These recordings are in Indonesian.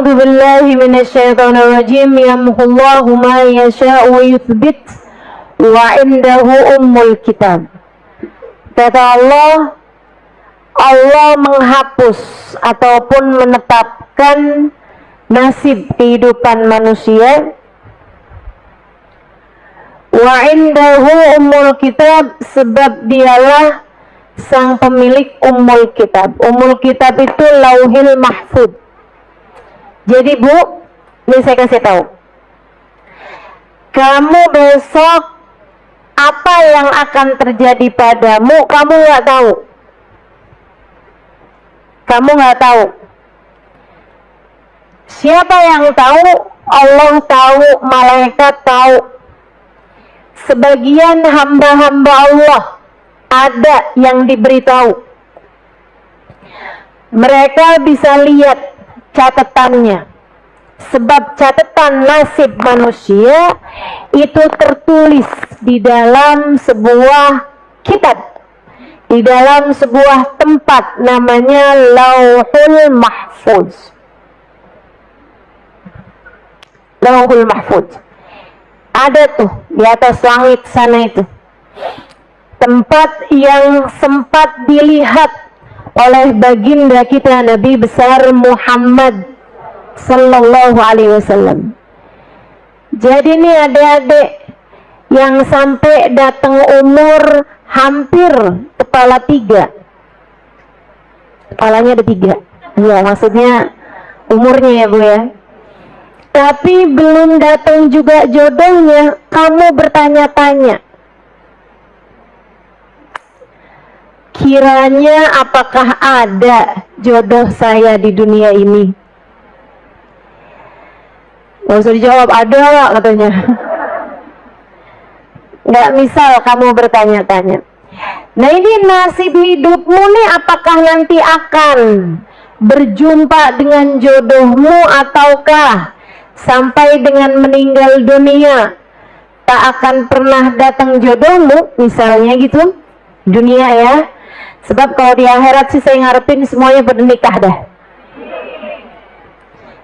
A'udzu billahi minasyaitonir rajim. Yamhullahu ma yasha'u wa yuthbit wa indahu ummul kitab. Kata Allah, Allah menghapus ataupun menetapkan nasib kehidupan manusia. Wa indahu ummul kitab, sebab dialah sang pemilik ummul kitab. Ummul kitab itu Lauhil Mahfuz. Jadi Bu, ini saya kasih tahu. Kamu besok apa yang akan terjadi padamu, kamu nggak tahu. Kamu nggak tahu. Siapa yang tahu? Allah tahu, malaikat tahu. Sebagian hamba-hamba Allah ada yang diberitahu. Mereka bisa lihat catatannya. Sebab catatan nasib manusia itu tertulis di dalam sebuah kitab, di dalam sebuah tempat namanya Lauhul Mahfuz. Lauhul Mahfuz. Ada tuh di atas langit sana itu. Tempat yang sempat dilihat oleh baginda kita Nabi besar Muhammad Sallallahu Alaihi Wasallam. Jadi ini adik-adik yang sampai datang umur hampir kepala 3. Kepalanya ada 3. Ya, maksudnya umurnya ya Bu ya. Tapi belum datang juga jodohnya, kamu bertanya-tanya. Kiranya apakah ada jodoh saya di dunia ini? Gak usah dijawab, ada katanya. Gak misal kamu bertanya-tanya. Nah ini nasib hidupmu nih, apakah nanti akan berjumpa dengan jodohmu ataukah sampai dengan meninggal dunia tak akan pernah datang jodohmu, misalnya gitu, dunia ya. Sebab kalau di akhirat sih saya ngarepin semuanya bernikah dah.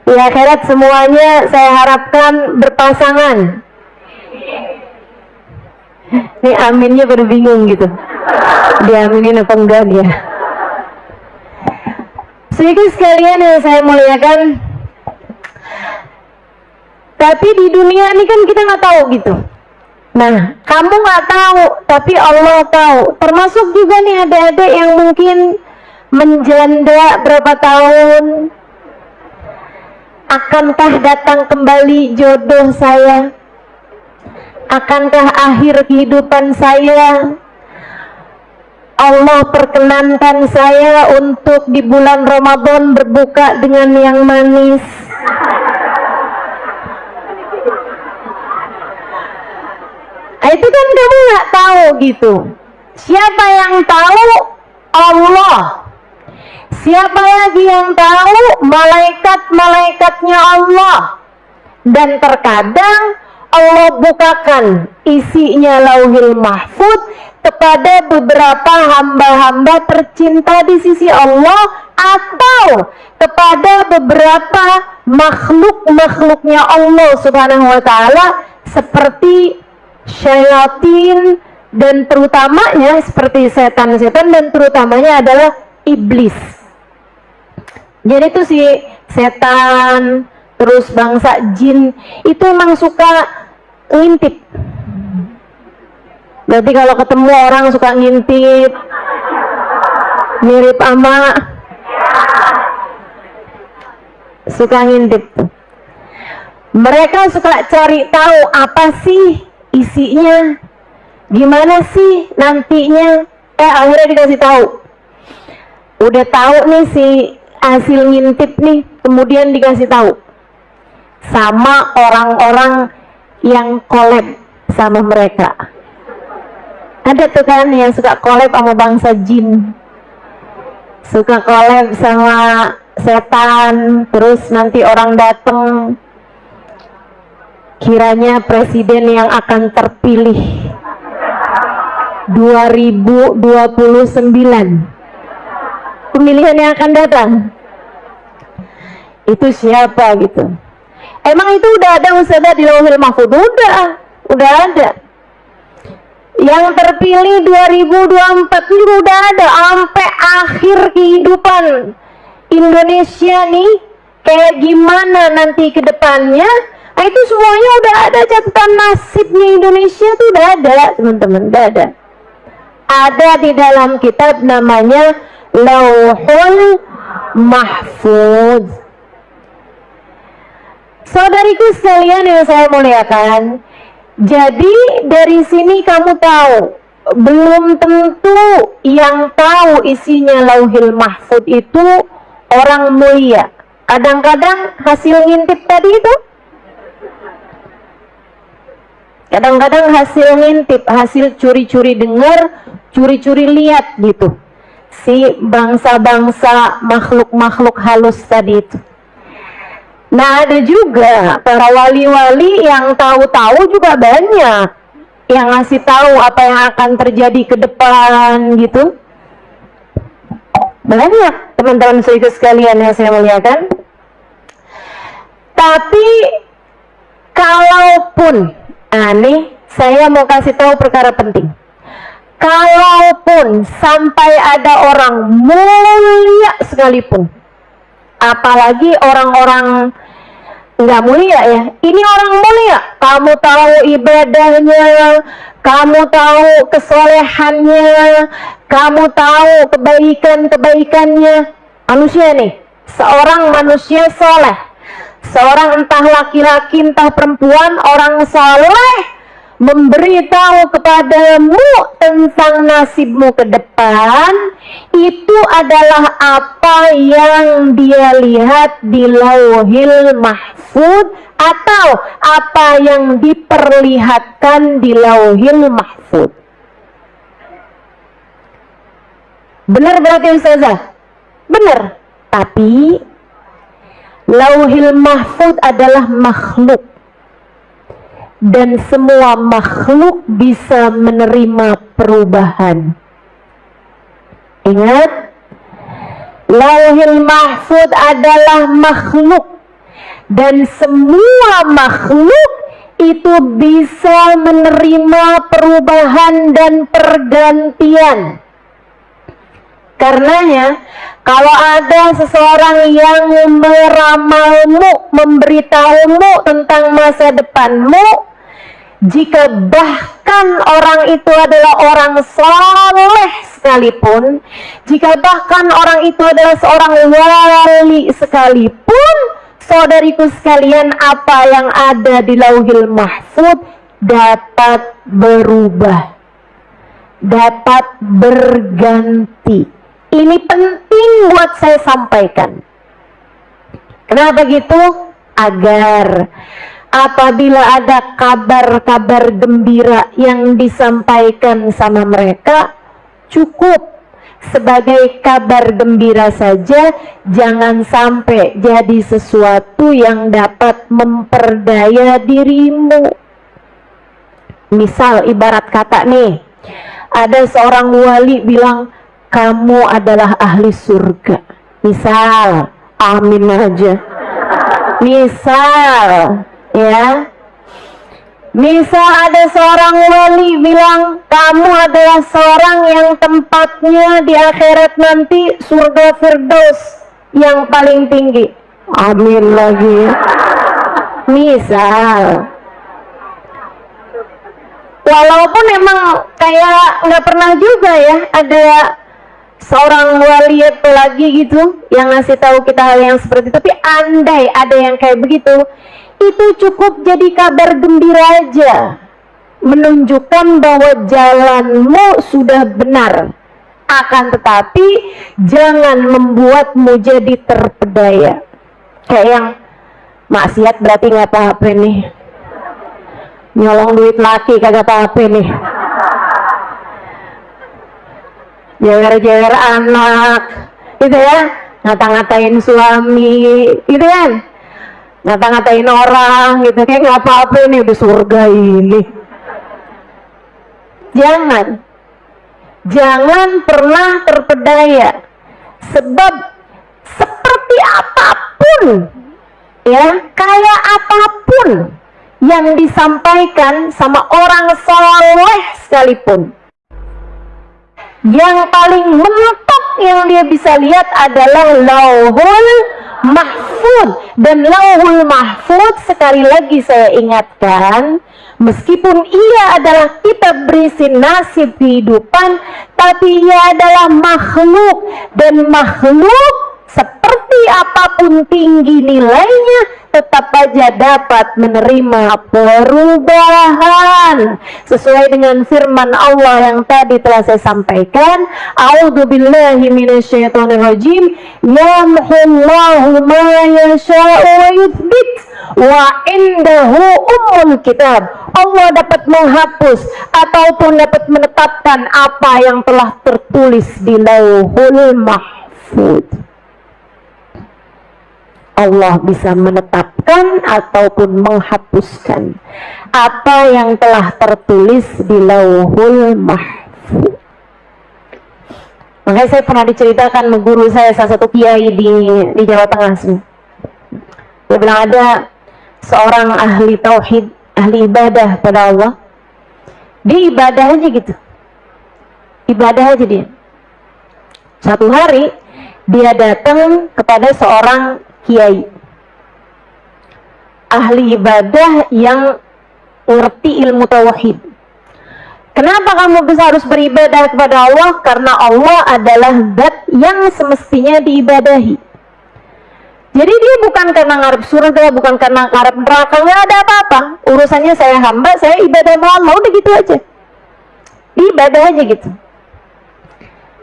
Di akhirat semuanya saya harapkan berpasangan. Ini aminnya berbingung gitu. Diaminin apa enggak dia. Sedikit sekalian yang saya muliakan. Tapi di dunia ini kan kita nggak tahu gitu. Nah, kamu nggak tahu, tapi Allah tahu. Termasuk juga nih adik-adik yang mungkin menjanda berapa tahun. Akankah datang kembali jodoh saya? Akankah akhir kehidupan saya? Allah perkenankan saya untuk di bulan Ramadan berbuka dengan yang manis. Itu kan kamu nggak tahu gitu. Siapa yang tahu? Allah. Siapa lagi yang tahu? Malaikat-malaikatnya Allah. Dan terkadang Allah bukakan isinya Lauhil Mahfuz kepada beberapa hamba-hamba tercinta di sisi Allah, atau kepada beberapa makhluk-makhluknya Allah Subhanahu wa Ta'ala, seperti syayatin, dan terutamanya seperti setan-setan, dan terutamanya adalah iblis. Jadi itu si setan, terus bangsa jin itu emang suka ngintip. Berarti kalau ketemu orang suka ngintip, mirip ama, suka ngintip. Mereka suka cari tahu apa sih isinya, gimana sih nantinya. Akhirnya dikasih tahu. Udah tahu nih si hasil ngintip nih, kemudian dikasih tahu sama orang-orang yang collab sama mereka. Ada tuh kan yang suka collab sama bangsa jin, suka collab sama setan, terus nanti orang dateng kiranya presiden yang akan terpilih 2029, pemilihan yang akan datang Itu siapa gitu? Emang itu udah ada Ustazah di Lauhil Mahfuz? Udah ada. Yang terpilih 2024 itu udah ada sampai akhir kehidupan Indonesia nih, kayak gimana nanti ke depannya. Nah, itu semuanya udah ada, catatan nasibnya Indonesia tuh udah ada, teman-teman, udah ada. Ada di dalam kitab namanya Lauhul Mahfuz. Saudariku sekalian yang saya muliakan, jadi dari sini kamu tahu, belum tentu yang tahu isinya Lauhil Mahfuz itu orang mulia. Kadang-kadang hasil ngintip tadi itu, kadang-kadang hasil ngintip, hasil curi-curi dengar, curi-curi lihat gitu, si bangsa-bangsa makhluk-makhluk halus tadi itu. Nah, ada juga para wali-wali yang tahu-tahu juga banyak, yang ngasih tahu apa yang akan terjadi ke depan gitu. Banyak teman-teman sekalian yang saya muliakan. Tapi kalaupun, nih saya mau kasih tahu perkara penting. Kalaupun sampai ada orang mulia sekalipun, apalagi orang-orang nggak mulia ya, ini orang mulia, kamu tahu ibadahnya, kamu tahu kesolehannya, kamu tahu kebaikan-kebaikannya, manusia nih, seorang manusia soleh, seorang entah laki-laki entah perempuan, orang soleh memberitahu kepadamu tentang nasibmu ke depan, itu adalah apa yang dia lihat di Lauhil Mahfuz atau apa yang diperlihatkan di Lauhil Mahfuz. Benar berarti Ustazah? Benar. Tapi Lauhil Mahfuz adalah makhluk, dan semua makhluk bisa menerima perubahan. Ingat, Lauhil Mahfuz adalah makhluk, dan semua makhluk itu bisa menerima perubahan dan pergantian. Karenanya, kalau ada seseorang yang meramalmu, memberitahumu tentang masa depanmu, jika bahkan orang itu adalah orang soleh sekalipun, jika bahkan orang itu adalah seorang wali sekalipun, saudariku sekalian, apa yang ada di Lauhil Mahfuz dapat berubah, dapat berganti. Ini penting buat saya sampaikan. Kenapa gitu? Agar apabila ada kabar-kabar gembira yang disampaikan sama mereka, cukup sebagai kabar gembira saja, jangan sampai jadi sesuatu yang dapat memperdaya dirimu. Misal ibarat kata nih, ada seorang wali bilang, kamu adalah ahli surga. Misal, amin aja. Misal, ya. Misal ada seorang wali bilang, kamu adalah seorang yang tempatnya di akhirat nanti surga Firdaus yang paling tinggi. Amin lagi. Misal. Walaupun emang kayak nggak pernah juga ya ada seorang wali atau lagi gitu yang ngasih tahu kita hal yang seperti itu, tapi andai ada yang kayak begitu, itu cukup jadi kabar gembira aja, menunjukkan bahwa jalanmu sudah benar. Akan tetapi jangan membuatmu jadi terpedaya. Kayak yang maksiat berarti nggak apa-apa nih, nyolong duit laki kagak apa-apa nih, jewer-jewer anak gitu ya, ngata-ngatain suami gitu kan, ngata-ngatain orang gitu, kayak nggak apa-apa nih, udah surga ini. Jangan pernah terpedaya, sebab seperti apapun apapun, ya, kayak apapun yang disampaikan sama orang soleh sekalipun, yang paling mentok yang dia bisa lihat adalah Lauhul Mahfud. Dan Lauhul Mahfud, sekali lagi saya ingatkan, meskipun ia adalah kitab berisi nasib kehidupan, tapi ia adalah makhluk, dan makhluk seperti apapun tinggi nilainya tetap aja dapat menerima perubahan sesuai dengan firman Allah yang tadi telah saya sampaikan. A'udzubillahi minasyaitonirrajim. Yamhullahu ma yasha'u wa yuthbit wa indahu ummul kitab. Allah dapat menghapus ataupun dapat menetapkan apa yang telah tertulis di Lauhul Mahfud. Allah bisa menetapkan ataupun menghapuskan apa yang telah tertulis di Lauhul Mahfud. Makanya saya pernah diceritakan guru saya, salah satu kiai di Jawa Tengah sih. Dia bilang ada seorang ahli tauhid, ahli ibadah pada Allah. Dia ibadah aja gitu. Ibadah aja dia. Satu hari dia datang kepada seorang kiai ahli ibadah yang ngerti ilmu tauhid. Kenapa kamu bisa harus beribadah kepada Allah? Karena Allah adalah zat yang semestinya diibadahi. Jadi dia bukan karena ngarep surga, bukan karena ngarep neraka, nggak ada apa-apa. Urusannya saya hamba, saya ibadah sama Allah, udah gitu aja. Ibadah aja gitu.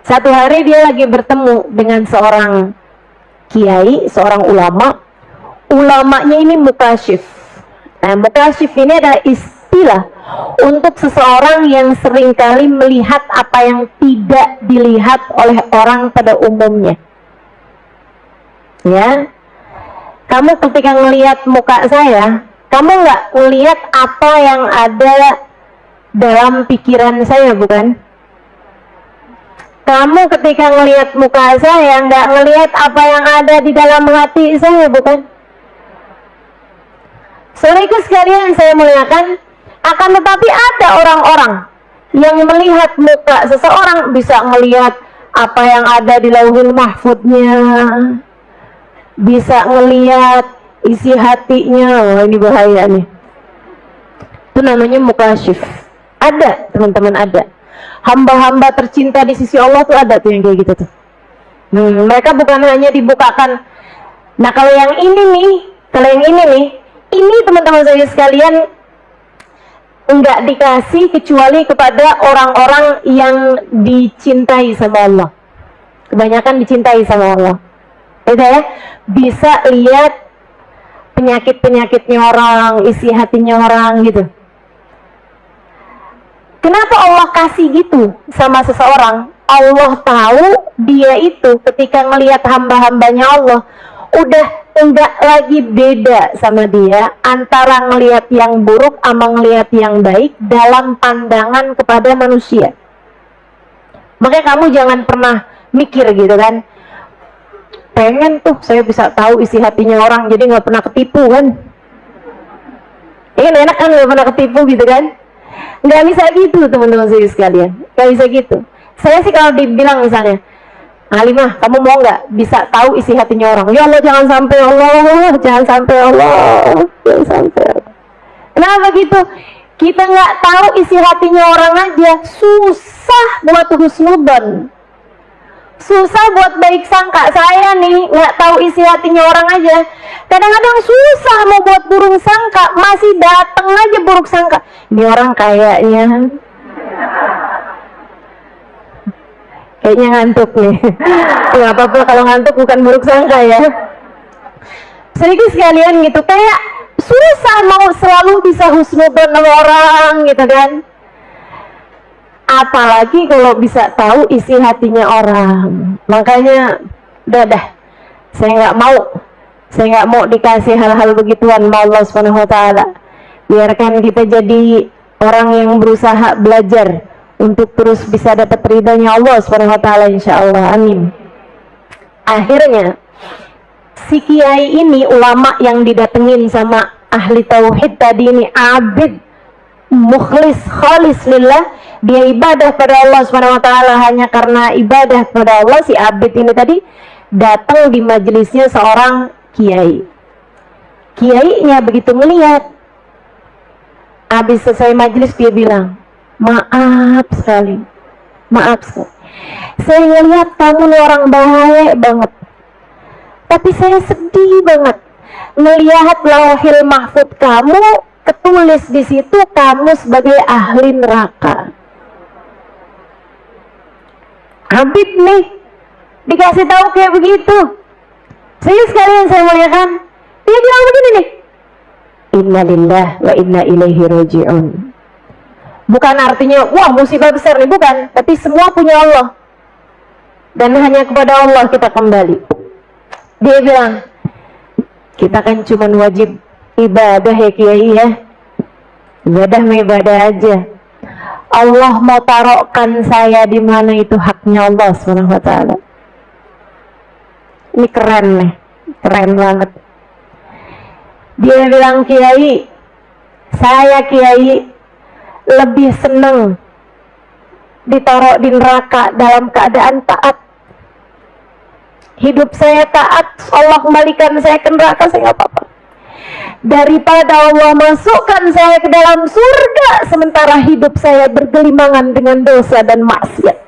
Satu hari dia lagi bertemu dengan seorang kiai, seorang ulama. Ulamanya ini mukasyif. Nah, mukasyif ini adalah istilah untuk seseorang yang seringkali melihat apa yang tidak dilihat oleh orang pada umumnya. Ya, kamu ketika ngelihat muka saya, kamu nggak ngelihat apa yang ada dalam pikiran saya, bukan? Kamu ketika ngelihat muka saya nggak ngelihat apa yang ada di dalam hati saya, bukan? Saudaraku sekalian saya muliakan, akan tetapi ada orang-orang yang melihat muka seseorang bisa ngelihat apa yang ada di Lauhul Mahfudnya, bisa ngelihat isi hatinya. Oh, ini bahaya nih. Itu namanya mukasyif. Ada, teman-teman, ada. Hamba-hamba tercinta di sisi Allah tuh ada tuh yang kayak gitu tuh. Mereka bukan hanya dibukakan. Nah, kalau yang ini nih, ini teman-teman saya sekalian enggak dikasih kecuali kepada orang-orang yang dicintai sama Allah. Kebanyakan dicintai sama Allah. Ya, bisa lihat penyakit-penyakitnya orang, isi hatinya orang gitu. Kenapa Allah kasih gitu sama seseorang? Allah tahu dia itu ketika ngelihat hamba-hambanya Allah udah enggak lagi beda sama dia antara ngelihat yang buruk sama ngelihat yang baik dalam pandangan kepada manusia. Makanya kamu jangan pernah mikir gitu kan, pengen tuh saya bisa tahu isi hatinya orang jadi nggak pernah ketipu kan. Ini enak kan, nggak pernah ketipu gitu kan. Nggak bisa gitu teman-teman saya sekalian, nggak bisa gitu. Saya sih kalau dibilang misalnya, Halimah, kamu mau nggak bisa tahu isi hatinya orang? Ya Allah, jangan sampai Allah, jangan sampai Allah, jangan sampai. Kenapa gitu? Kita nggak tahu isi hatinya orang aja susah buat husnudzon, susah buat baik sangka. Saya nih nggak tahu isi hatinya orang aja, kadang-kadang susah mau buat buruk sangka, masih datang aja buruk sangka. Ini orang kayaknya ngantuk nih. Nggak apa-apa kalau ngantuk, bukan buruk sangka ya. Sedikit sekalian gitu, kayak susah mau selalu bisa husnudzon sama orang gitu kan. Apalagi kalau bisa tahu isi hatinya orang. Makanya dah saya nggak mau dikasih hal-hal begituan sama Allah SWT. Biarkan kita jadi orang yang berusaha belajar untuk terus bisa dapat ridhanya Allah SWT, insya Allah, amin. Akhirnya si kiai ini, ulama yang didatengin sama ahli tauhid tadi ini, abid mukhlis khalis lillah, dia ibadah pada Allah Subhanahu wa taala hanya karena ibadah pada Allah. Si abid ini tadi datang di majelisnya seorang kiai. Kiainya begitu melihat, habis selesai majelis dia bilang, maaf sekali, saya ngelihat kamu orang baik banget, tapi saya sedih banget melihat lauhil mahfud kamu ketulis di situ kamu sebagai ahli neraka. Habib nih dikasih tahu kayak begitu. Saya sekalian saya muliakan, dia bilang begini nih, inna lillah wa inna ilaihi raji'un. Bukan artinya wah musibah besar nih, bukan, tapi semua punya Allah dan hanya kepada Allah kita kembali. Dia bilang, kita kan cuma wajib ibadah ya kiai ya, ibadah aja. Allah mau taruhkan saya di mana itu haknya Allah Subhanahu wa taala. Ini keren nih, keren banget. Dia bilang, kiai, saya kiai lebih seneng ditaruh di neraka dalam keadaan taat. Hidup saya taat, Allah kembalikan saya ke neraka, saya nggak apa-apa, daripada Allah masukkan saya ke dalam surga sementara hidup saya bergelimangan dengan dosa dan maksiat.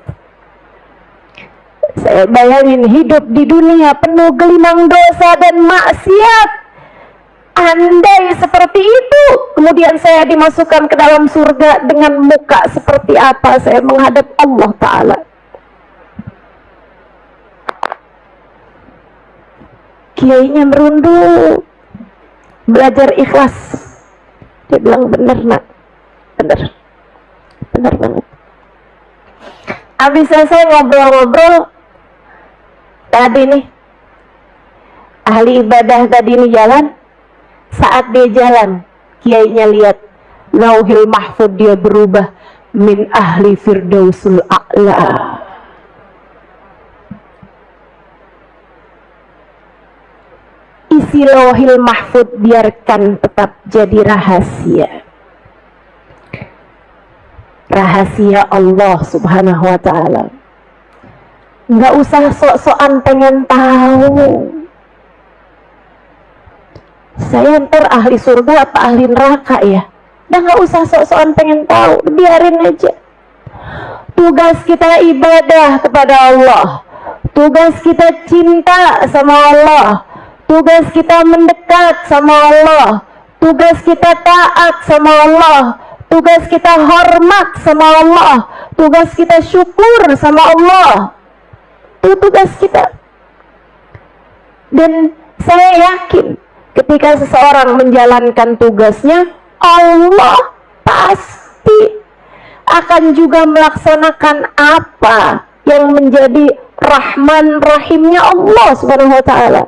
Saya bayangin hidup di dunia penuh gelimang dosa dan maksiat. Andai seperti itu, kemudian saya dimasukkan ke dalam surga, dengan muka seperti apa saya menghadap Allah Ta'ala. Kiainya merunduk, belajar ikhlas. Dia bilang, bener nak, bener banget. Habis selesai ngobrol-ngobrol, tadi nih ahli ibadah tadi nih jalan. Saat dia jalan, kiainya lihat lauhil mahfud dia berubah min ahli firdausul a'la. Isi lauhil mahfud biarkan tetap jadi rahasia. Rahasia Allah Subhanahu wa ta'ala. Nggak usah sok-sokan pengen tahu saya ntar ahli surga apa ahli neraka ya. Udah nggak usah sok-sokan pengen tahu, biarin aja. Tugas kita ibadah kepada Allah, tugas kita cinta sama Allah, tugas kita mendekat sama Allah, tugas kita taat sama Allah, tugas kita hormat sama Allah, tugas kita syukur sama Allah. Itu tugas kita. Dan saya yakin ketika seseorang menjalankan tugasnya, Allah pasti akan juga melaksanakan apa yang menjadi Rahman Rahimnya Allah Subhanahu wa ta'ala.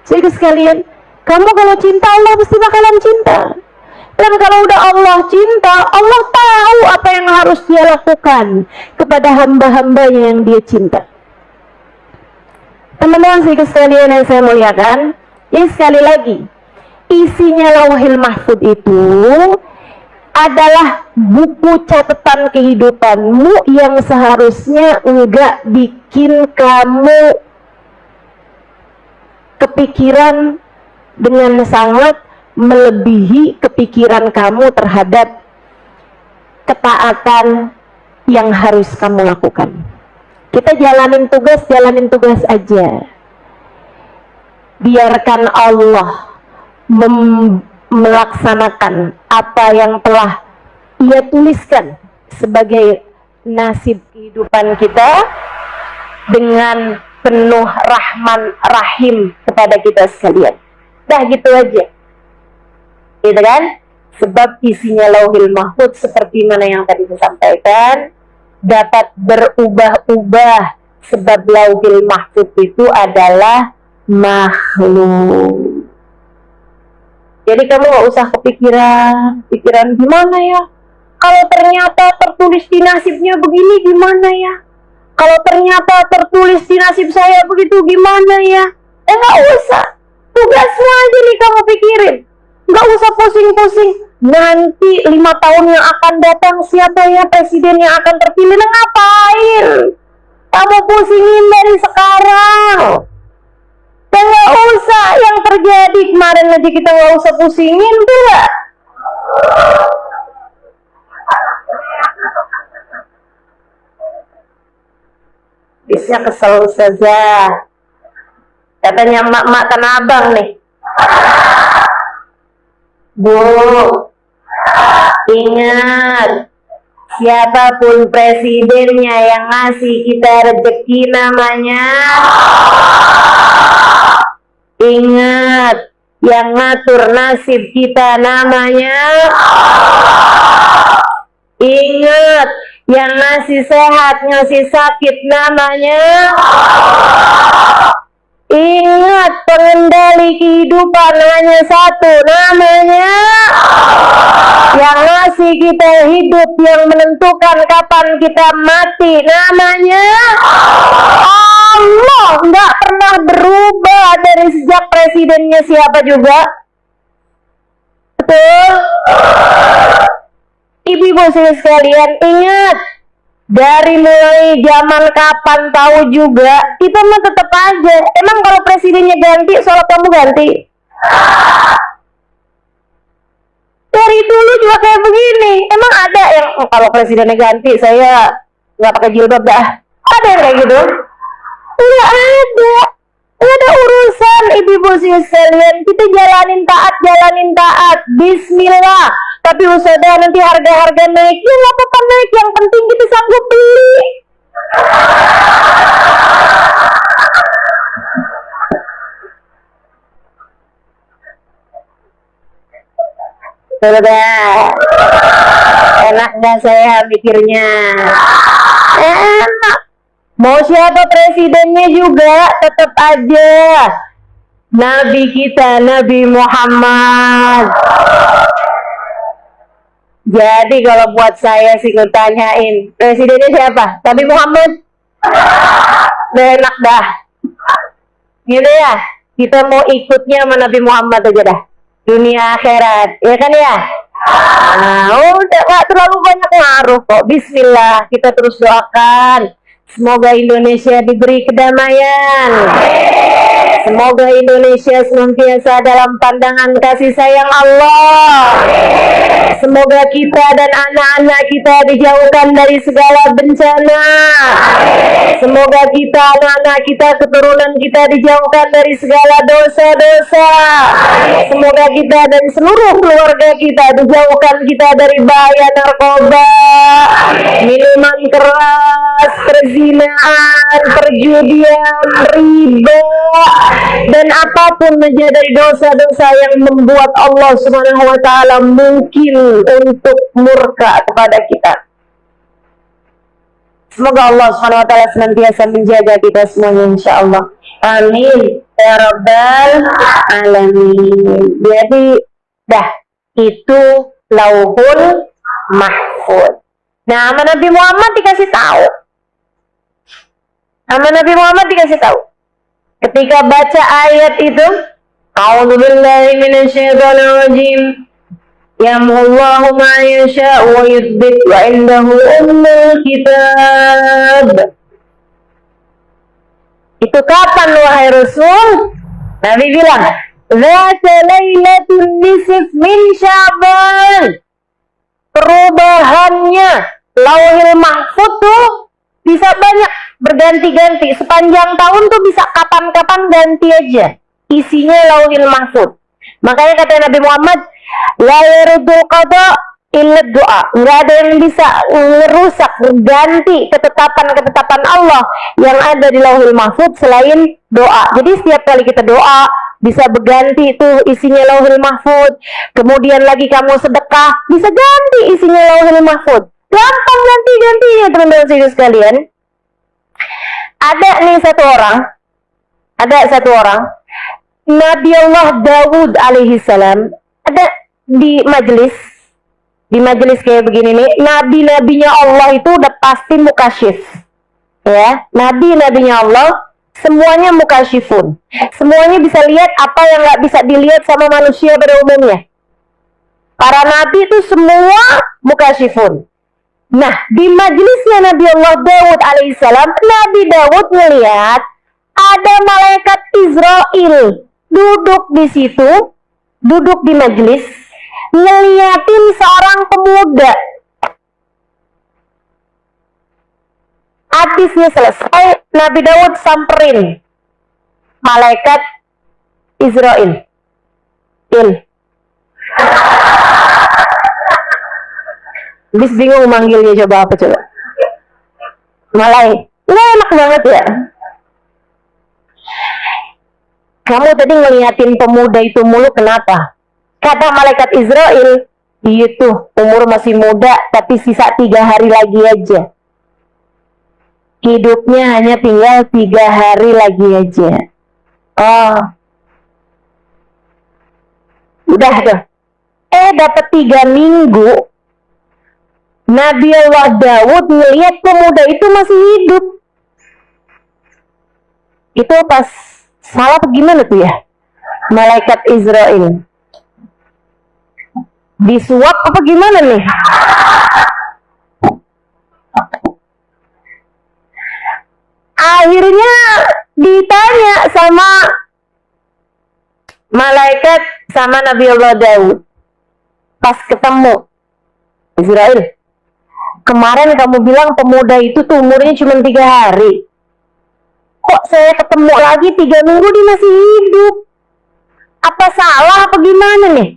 Jadi sekalian, kamu kalau cinta Allah pasti bakalan cinta. Dan kalau udah Allah cinta, Allah tahu apa yang harus dia lakukan kepada hamba-hambanya yang dia cinta. Teman-teman sekalian yang saya muliakan, ya sekali lagi, isinya lauhil mahfud itu adalah buku catatan kehidupanmu yang seharusnya enggak bikin kamu kepikiran dengan sangat melebihi kepikiran kamu terhadap ketaatan yang harus kamu lakukan. Kita jalanin tugas aja. Biarkan Allah melaksanakan apa yang telah Ia tuliskan sebagai nasib kehidupan kita dengan penuh rahman rahim kepada kita sekalian. Dah gitu aja, gitu kan? Sebab isinya lauhil mahfud seperti mana yang tadi saya sampaikan dapat berubah-ubah, sebab lauhil mahfud itu adalah makhluk. Jadi kamu gak usah pikiran gimana ya kalau ternyata tertulis di nasibnya begini, gimana ya kalau ternyata tertulis di nasib saya begitu, gimana ya. Nggak usah. Tugasmu aja nih kamu pikirin. Nggak usah pusing-pusing. Nanti 5 tahun yang akan datang siapa ya presiden yang akan terpilih? Nah, ngapain? Kamu pusingin dari sekarang. Dan nggak usah yang terjadi kemarin aja kita nggak usah pusingin tuh nggak? Bisa kesel saja. Katanya mak-mak tanah abang nih. Bu, ingat, siapapun presidennya yang ngasih kita rezeki namanya, ingat, yang ngatur nasib kita namanya, ingat, yang ngasih sehat, ngasih sakit namanya, ingat, pengendali kehidupan hanya satu namanya, yang ngasih kita hidup, yang menentukan kapan kita mati namanya Allah. Nggak pernah berubah dari sejak presidennya siapa juga. Betul? Ibu-ibu sekalian, ingat, dari mulai zaman kapan tahu juga, kita mah tetap aja. Emang kalau presidennya ganti, sholat kamu ganti? Dari dulu juga kayak begini. Emang ada yang kalau presidennya ganti saya nggak pakai jilbab dah? Ada yang kayak gitu? Nggak ada. Nggak ada urusan, ibu-ibu sekalian. Kita jalanin taat. Bismillah. Tapi usaha nanti harga-harga naik, ya nggak apa-apa naik. Yang penting kita sanggup beli. Sudah, enak gak saya mikirnya? Enak. Mau siapa presidennya juga tetap aja Nabi kita, Nabi Muhammad. Jadi kalau buat saya sih ngetanyain presidennya siapa? Nabi Muhammad. Enak dah. Gitu ya. Kita mau ikutnya sama Nabi Muhammad aja dah. Dunia akhirat, ya kan ya? Nah, udah gak terlalu banyak ngaruh kok. Bismillah, kita terus doakan. Semoga Indonesia diberi kedamaian. Semoga Indonesia senantiasa dalam pandangan kasih sayang Allah. Semoga kita dan anak-anak kita dijauhkan dari segala bencana. Semoga kita, anak-anak kita, keturunan kita dijauhkan dari segala dosa-dosa. Semoga kita dan seluruh keluarga kita dijauhkan kita dari bahaya narkoba, minuman keras, perzinaan, perjudian, riba, dan apapun saja dari dosa-dosa yang membuat Allah Subhanahu wa taala mungkin untuk murka kepada kita. Semoga Allah Subhanahu wa taala senantiasa menjaga kita semuanya insyaallah. Amin ya rabbal alamin. Jadi dah itu Lauhul Mahfuz. Nah, sama Nabi Muhammad dikasih tahu. Ketika baca ayat itu, A'udzubillahi minasyaitonir rajim. Yamhullahu ma yasha' wa yuthbit wa indahu ummul kitab. Itu kapan wahai Rasul? Nabi bilang, "Dzata lailatul nisf min Sya'ban." Perubahannya Lauhul Mahfuz tuh bisa banyak, berganti-ganti. Sepanjang tahun tuh bisa kapan-kapan ganti aja isinya Lauhul Mahfuz. Makanya kata Nabi Muhammad, la yarudul qada illa doa. Nggak ada yang bisa merusak, ganti ketetapan-ketetapan Allah yang ada di Lauhul Mahfuz selain doa. Jadi setiap kali kita doa bisa berganti itu isinya Lauhul Mahfuz. Kemudian lagi kamu sedekah bisa ganti isinya Lauhul Mahfuz. Gampang ganti-gantinya teman-teman sekalian. Ada nih satu orang Nabi Allah Dawud alaihi salam, ada di majelis kayak begini nih, nabi-nabinya Allah itu udah pasti mukasyif. Ya, nabi-nabinya Allah Semuanya mukasyifun. Semuanya bisa lihat apa yang nggak bisa dilihat sama manusia pada umumnya. Para nabi itu semua mukasyifun. Nah, di majelisnya Nabi Allah Daud alaihissalam, Nabi Daud melihat ada malaikat Israel duduk di situ, duduk di majelis, ngeliatin seorang pemuda. Hadisnya selesai, Nabi Daud samperin malaikat Israel. Bis bingung manggilnya, coba apa coba? Malai. Nggak enak banget ya. Kamu tadi ngeliatin pemuda itu mulu, kenapa? Kata malaikat Israel, itu umur masih muda, tapi sisa 3 hari lagi aja. Hidupnya hanya tinggal 3 hari lagi aja. Oh, udah tuh. Dapat 3 minggu. Nabi Allah Daud melihat pemuda itu masih hidup. Itu pas salah gimana tuh ya? Malaikat Israel disuap apa gimana nih? Akhirnya ditanya sama malaikat sama Nabi Allah Daud. Pas ketemu, Israel, kemarin kamu bilang pemuda itu tuh umurnya cuma 3 hari. Kok saya ketemu lagi 3 minggu dia masih hidup? Apa salah apa gimana nih?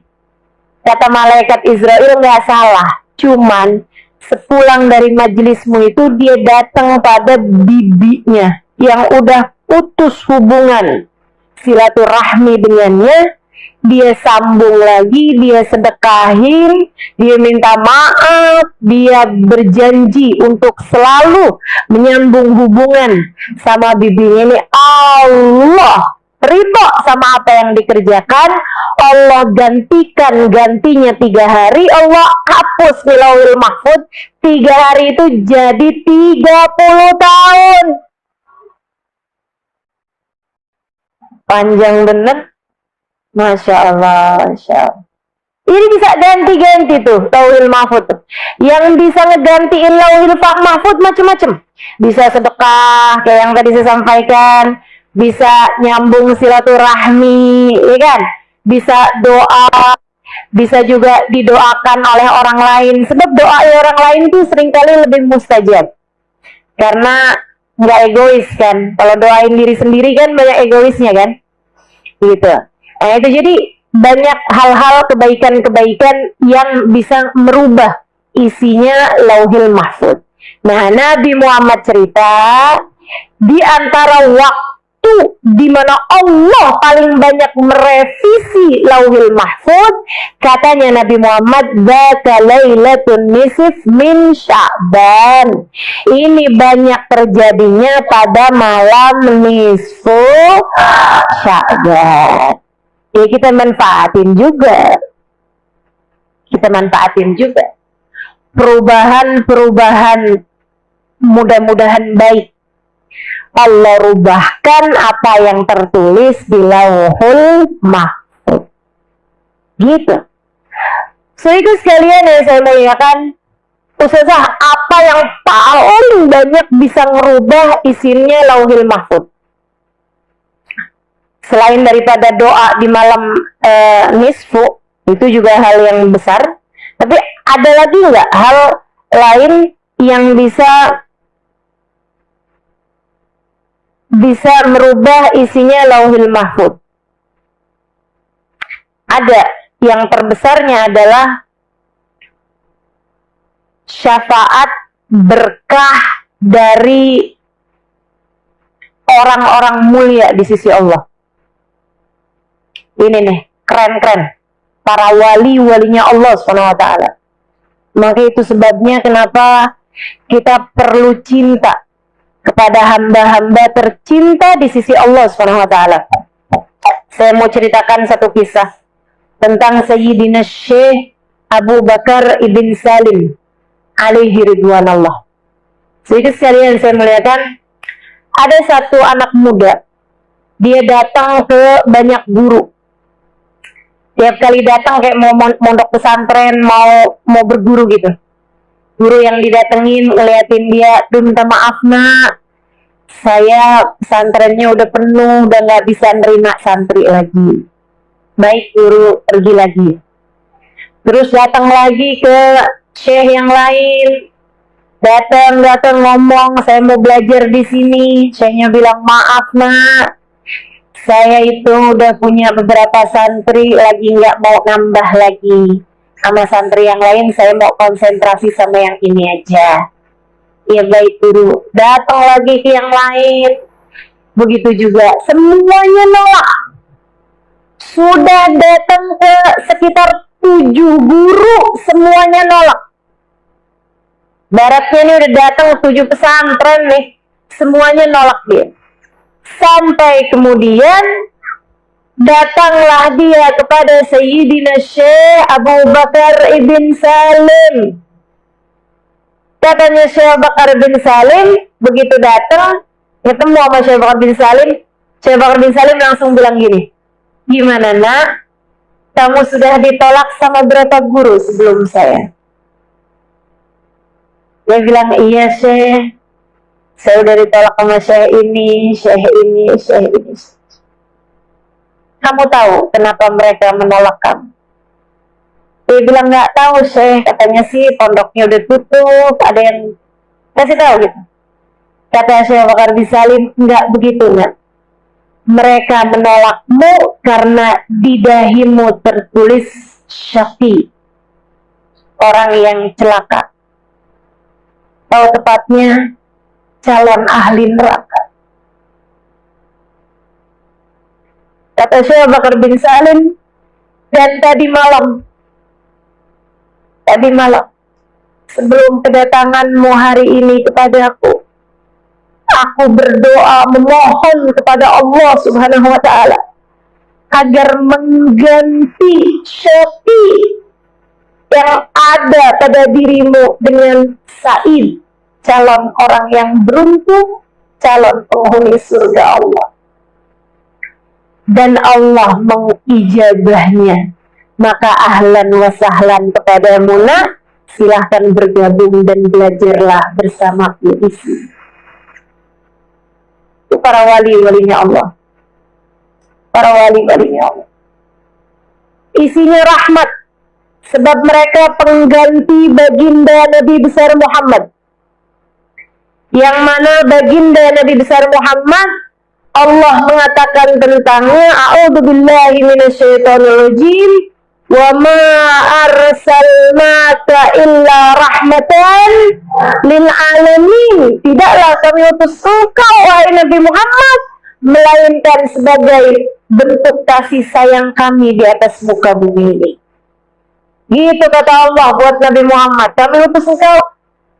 Kata malaikat Israel, nggak salah. Cuman sepulang dari majelismu itu dia datang pada bibinya yang udah putus hubungan silaturahmi dengannya. Dia sambung lagi, dia sedekahin, dia minta maaf, dia berjanji untuk selalu menyambung hubungan sama bibinya ini. Allah ridho sama apa yang dikerjakan, Allah gantikan gantinya 3 hari, Allah hapus di Lauhul Mahfuz 3 hari itu jadi 30 tahun. Panjang bener. Masya Allah, Masya Allah. Ini bisa ganti-ganti tuh Lauhul Mahfuz. Yang bisa ngegantiin Lauhul Mahfuz macam-macam. Bisa sedekah kayak yang tadi saya sampaikan, bisa nyambung silaturahmi, ya kan? Bisa doa, bisa juga didoakan oleh orang lain. Sebab doa orang lain tuh seringkali lebih mustajab. Karena nggak egois kan. Kalau doain diri sendiri kan banyak egoisnya kan. Gitu. Nah itu jadi banyak hal-hal kebaikan-kebaikan yang bisa merubah isinya Lauhul Mahfuz. Nah, Nabi Muhammad cerita di antara waktu di mana Allah paling banyak merevisi Lauhul Mahfuz, katanya Nabi Muhammad, "Dzaka lailatun nisf min Sya'ban." Ini banyak terjadinya pada malam nisfu Sya'ban. Ya kita manfaatin juga. Kita manfaatin juga. Perubahan-perubahan mudah-mudahan baik. Allah rubahkan apa yang tertulis di Lauhul Mahfuz. Gitu. So itu sekalian yang saya muliakan, Ustazah, apa yang paling banyak bisa ngerubah isinya Lauhul Mahfuz? Selain daripada doa di malam nisfu, itu juga hal yang besar. Tapi ada lagi nggak hal lain yang bisa merubah isinya Lauhul Mahfuz? Ada. Yang terbesarnya adalah syafaat berkah dari orang-orang mulia di sisi Allah. Ini nih, keren-keren. Para wali-walinya Allah SWT. Maka itu sebabnya kenapa kita perlu cinta kepada hamba-hamba tercinta di sisi Allah SWT. Saya mau ceritakan satu kisah tentang Sayyidina Syekh Abu Bakar Ibn Salim alaihi ridwanallah. Sedikit sekalian saya melihatkan, ada satu anak muda, dia datang ke banyak guru. Tiap kali datang kayak mau mondok pesantren, mau berguru gitu. Guru yang didatengin ngeliatin dia, "Duh, minta maaf nak, saya pesantrennya udah penuh, udah nggak bisa nerima santri lagi." Baik guru, pergi lagi. Terus datang lagi ke syekh yang lain, datang ngomong, "Saya mau belajar di sini." Syekhnya bilang, "Maaf nak, saya itu udah punya beberapa santri, lagi nggak mau nambah lagi sama santri yang lain, saya mau konsentrasi sama yang ini aja." Ya baik guru. Datang lagi ke yang lain, begitu juga, semuanya nolak. Sudah datang ke sekitar 7 guru, semuanya nolak. Baratnya ini udah datang 7 pesantren nih, semuanya nolak dia. Sampai kemudian datanglah dia kepada Sayyidina Syekh Abu Bakar ibn Salim. Katanya Syekh Abu Bakar bin Salim, begitu datang ketemu sama Syekh Abu Bakar bin Salim, Syekh Abu Bakar bin Salim langsung bilang gini, "Gimana nak, kamu sudah ditolak sama berapa guru sebelum saya?" Dia bilang, "Iya Syekh, saya udah ditolak sama Syekh ini, Syekh ini, Syekh ini." "Kamu tahu kenapa mereka menolak kamu?" Dia bilang, "Nggak tahu Syekh, katanya sih pondoknya udah tutup, ada yang kasih tahu gitu." Kata Syekh Abu Bakar bin Salim, "Nggak begitu nak. Mereka menolakmu karena di dahimu tertulis syaqi, orang yang celaka. Atau tepatnya calon ahli neraka." Kata Syekh Abu Bakar bin Salim, "Dan tadi malam sebelum kedatanganmu hari ini kepadaku, aku berdoa memohon kepada Allah Subhanahu wa Ta'ala agar mengganti syaqi yang ada pada dirimu dengan Sa'id, calon orang yang beruntung, calon penghuni surga Allah. Dan Allah mengijabahnya. Maka ahlan wa sahlan kepadamu nak, silahkan bergabung dan belajarlah bersamaku di sini." Itu para wali-walinya Allah. Para wali-walinya Allah. Isinya rahmat. Sebab mereka pengganti baginda Nabi besar Muhammad. Yang mana baginda Nabi besar Muhammad, Allah mengatakan tentangnya, "A'udzubillahi minasyaitonirrajim. Wa ma arsalnaka illa rahmatan lil alamin." Tidaklah kami utus engkau wahai Nabi Muhammad melainkan sebagai bentuk kasih sayang kami di atas muka bumi ini. Gitu kata Allah buat Nabi Muhammad, kami utus engkau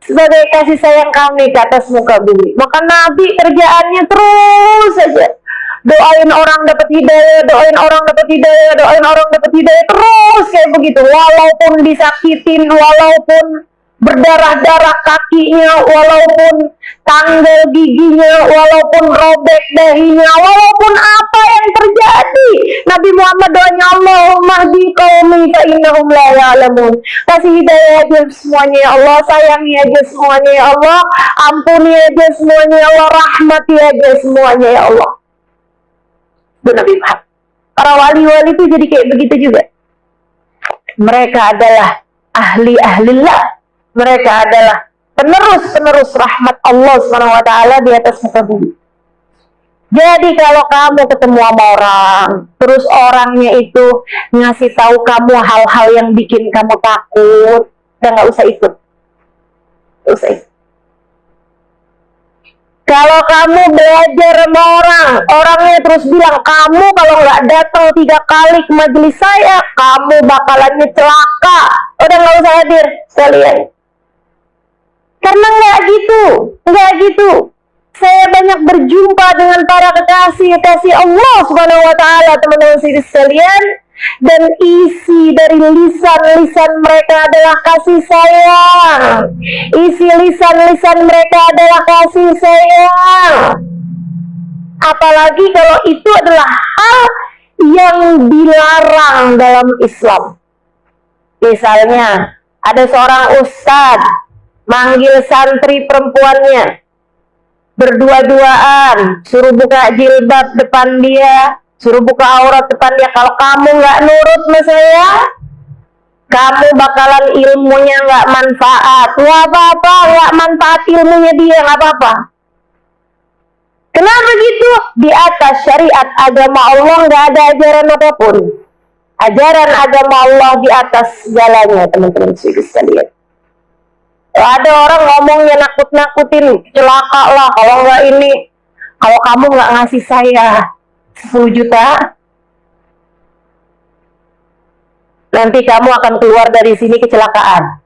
sebagai kasih sayang kami ke atas muka bumi. Maka Nabi kerjaannya terus saja doain orang dapat hidayah, doain orang dapat hidayah, doain orang dapat hidayah, terus kayak begitu. Walaupun disakitin, walaupun berdarah-darah kakinya, walaupun tanggal giginya, walaupun robek dahinya, walaupun apa yang terjadi, Nabi Muhammad doanya, "Allahumma hdi qaumi fa innahum la ya'lamun." Kasih hidayah aja semuanya ya Allah, sayangi aja semuanya ya Allah, ampuni aja semuanya ya Allah, rahmati aja semuanya ya Allah. Itu Nabi Muhammad. Para wali-wali itu jadi kayak begitu juga. Mereka adalah ahli-ahlillah. Mereka adalah penerus-penerus rahmat Allah SWT di atas muka bumi. Jadi kalau kamu ketemu sama orang, terus orangnya itu ngasih tahu kamu hal-hal yang bikin kamu takut, udah nggak usah ikut. Nggak usah ikut. Kalau kamu belajar sama orang, orangnya terus bilang, "Kamu kalau nggak datang 3 kali ke majelis saya, kamu bakalan celaka." Udah nggak usah hadir sekalian. Karena nggak gitu. Saya banyak berjumpa dengan para kekasih Allah Subhanahu wa Ta'ala, teman-teman sekalian, dan isi dari lisan-lisan mereka adalah kasih sayang. Isi lisan-lisan mereka adalah kasih sayang. apalagi kalau itu adalah hal yang dilarang dalam Islam. Misalnya ada seorang ustadz manggil santri perempuannya berdua-duaan, suruh buka jilbab depan dia, suruh buka aurat depan dia. Kalau kamu nggak nurut sama saya, kamu bakalan ilmunya nggak manfaat. Nggak apa-apa, nggak manfaat ilmunya dia, nggak apa-apa. Kenapa gitu? Di atas syariat agama Allah nggak ada ajaran apapun. Ajaran agama Allah di atas segalanya, teman-teman sekalian. Ada orang ngomongnya nakut-nakutin, celaka lah kalau nggak ini, kalau kamu nggak ngasih saya 10 juta, nanti kamu akan keluar dari sini kecelakaan.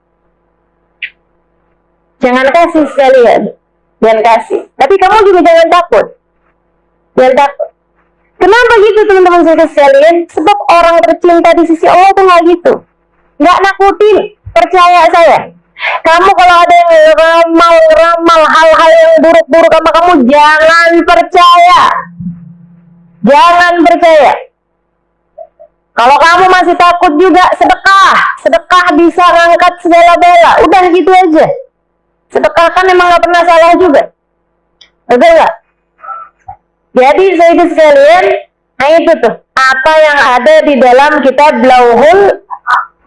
Jangan kasih sekalian, jangan kasih. Tapi kamu juga jangan takut, jangan takut. Kenapa gitu teman-teman sekalian? Sebab orang tercinta di sisi Allah tuh nggak gitu, nggak nakutin. Percaya saya. Kamu kalau ada yang ramal hal-hal yang buruk-buruk sama kamu, jangan percaya. Jangan percaya. Kalau kamu masih takut juga, sedekah. Sedekah bisa ngangkat segala bala. Udah gitu aja. Sedekah kan emang gak pernah salah juga. Betul gak? Jadi saya sekalian, nah itu tuh. Apa yang ada di dalam kitab Lauhul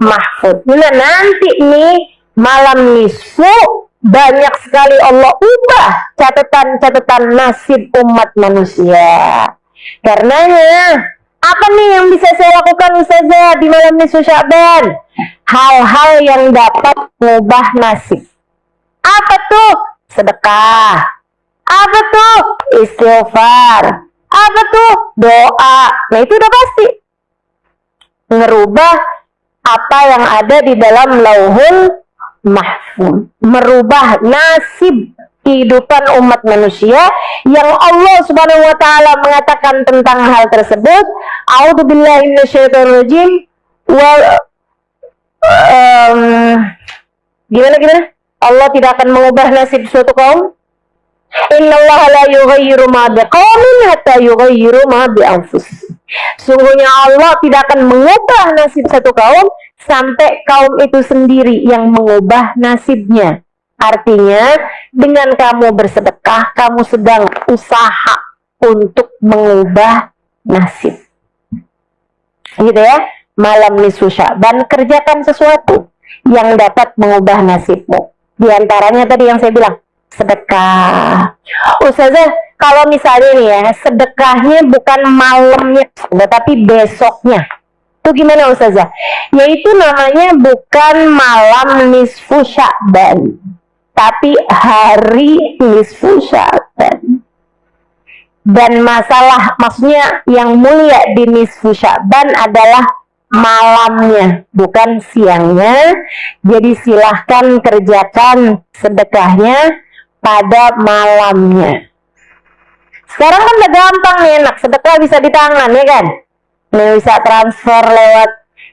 Mahfuz. Nah nanti nih, malam nisfu banyak sekali Allah ubah catatan-catatan nasib umat manusia. Karenanya apa nih yang bisa saya lakukan Ustazah di malam nisfu Sya'ban? Hal-hal yang dapat mengubah nasib. Apa tuh? Sedekah. Apa tuh? Istighfar. Apa tuh? Doa. Nah itu udah pasti ngerubah apa yang ada di dalam Lauhul Mahfuz, merubah nasib kehidupan umat manusia yang Allah Subhanahu wa taala mengatakan tentang hal tersebut. A'udzubillahi minasyaitonirrajim. Gimana? Allah tidak akan mengubah nasib suatu kaum. Innallaha la yughayyiru ma biqaumin hatta yughayyiru ma bi anfusihim. Sungguhnya Allah tidak akan mengubah nasib satu kaum sampai kaum itu sendiri yang mengubah nasibnya. Artinya, dengan kamu bersedekah, kamu sedang usaha untuk mengubah nasib. Gitu ya. Malam nisfu Sya'ban, kerjakan sesuatu yang dapat mengubah nasibmu. Di antaranya tadi yang saya bilang, sedekah. Ustazah, kalau misalnya nih ya, sedekahnya bukan malamnya, tapi besoknya. Itu gimana Ustazah? Yaitu namanya bukan malam nisfu Sya'ban, tapi hari nisfu Sya'ban. Dan maksudnya yang mulia di nisfu Sya'ban adalah malamnya, bukan siangnya. Jadi silahkan kerjakan sedekahnya pada malamnya. Sekarang kan udah gampang nih, enak, sedekah bisa di tangan ya kan? Nih bisa transfer lewat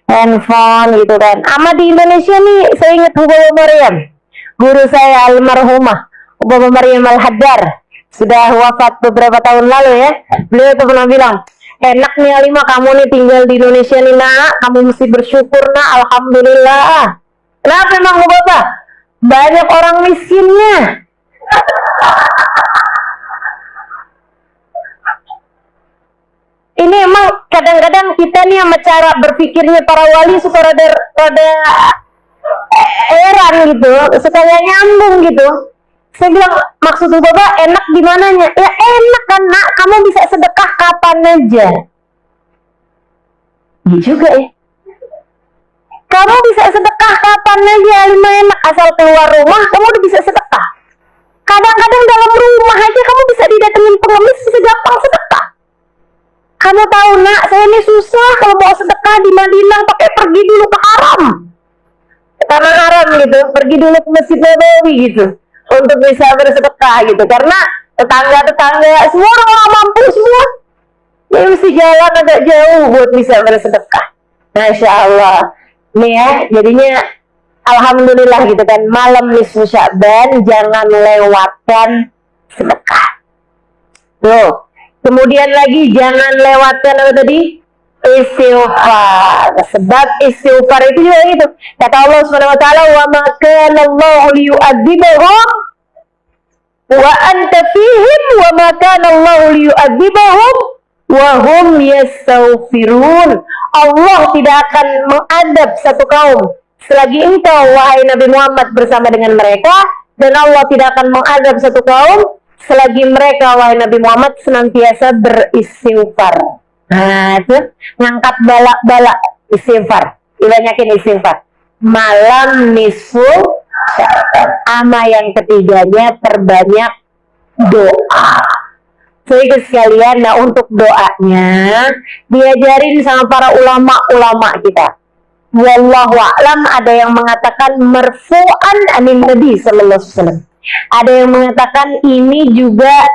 handphone gitu kan. Ama di Indonesia nih, saya ingat Hubaba Maryam, guru saya almarhumah Hubaba Maryam Al-Haddar, sudah wafat beberapa tahun lalu ya. Beliau tuh pernah bilang, enak nih Alimah, kamu nih tinggal di Indonesia nih nak, kamu mesti bersyukur nak, alhamdulillah. Kenapa emang Hubaba? Banyak orang miskinnya. Ini emang kadang-kadang kita nih sama cara berpikirnya para wali suka rada heran gitu, suka gak nyambung gitu. Saya bilang, maksud Bapak enak di mananya? Ya enak kan nak, kamu bisa sedekah kapan aja. Iya juga ya. Kamu bisa sedekah kapan aja, Alimah, enak, asal keluar rumah kamu udah bisa sedekah. Kadang-kadang dalam rumah aja kamu bisa didatengin pengemis, bisa gampang sedekah. Kamu tahu nak, saya ini susah kalau mau sedekah di Madinah, pakai pergi dulu ke haram, ke tanah haram gitu, pergi dulu ke Masjid Nabawi gitu, untuk bisa bersedekah gitu. Karena tetangga-tetangga semua orang mampu semua, ya mesti jalan agak jauh buat bisa bersedekah. Masya Allah, nih ya, jadinya alhamdulillah gitu kan. Malam nisfu Sya'ban jangan lewatkan sedekah. Tuh. Kemudian lagi jangan lewatkan apa tadi? Istighfar. Sebab istighfar itu juga itu. Kata Allah Subhanahu wa taala, "Wa ma kana Allahu liyu'adzibahum wa anta fihim wa ma kana Allahu liyu'adzibahum wa hum yastaghfirun." Allah tidak akan mengadab satu kaum selagi engkau wahai Nabi Muhammad bersama dengan mereka, dan Allah tidak akan mengadab satu kaum selagi mereka wahai Nabi Muhammad senantiasa beristighfar. Nah, itu ngangkat balak-balak istighfar. Dibanyakin istighfar. Malam nisfu ama yang ketiganya perbanyak doa. Jadi sekalian, nah untuk doanya diajarin sama para ulama-ulama kita. Wallahu a'lam, ada yang mengatakan marfu'an anin Nabi sallallahu alaihi wasallam. Ada yang mengatakan ini juga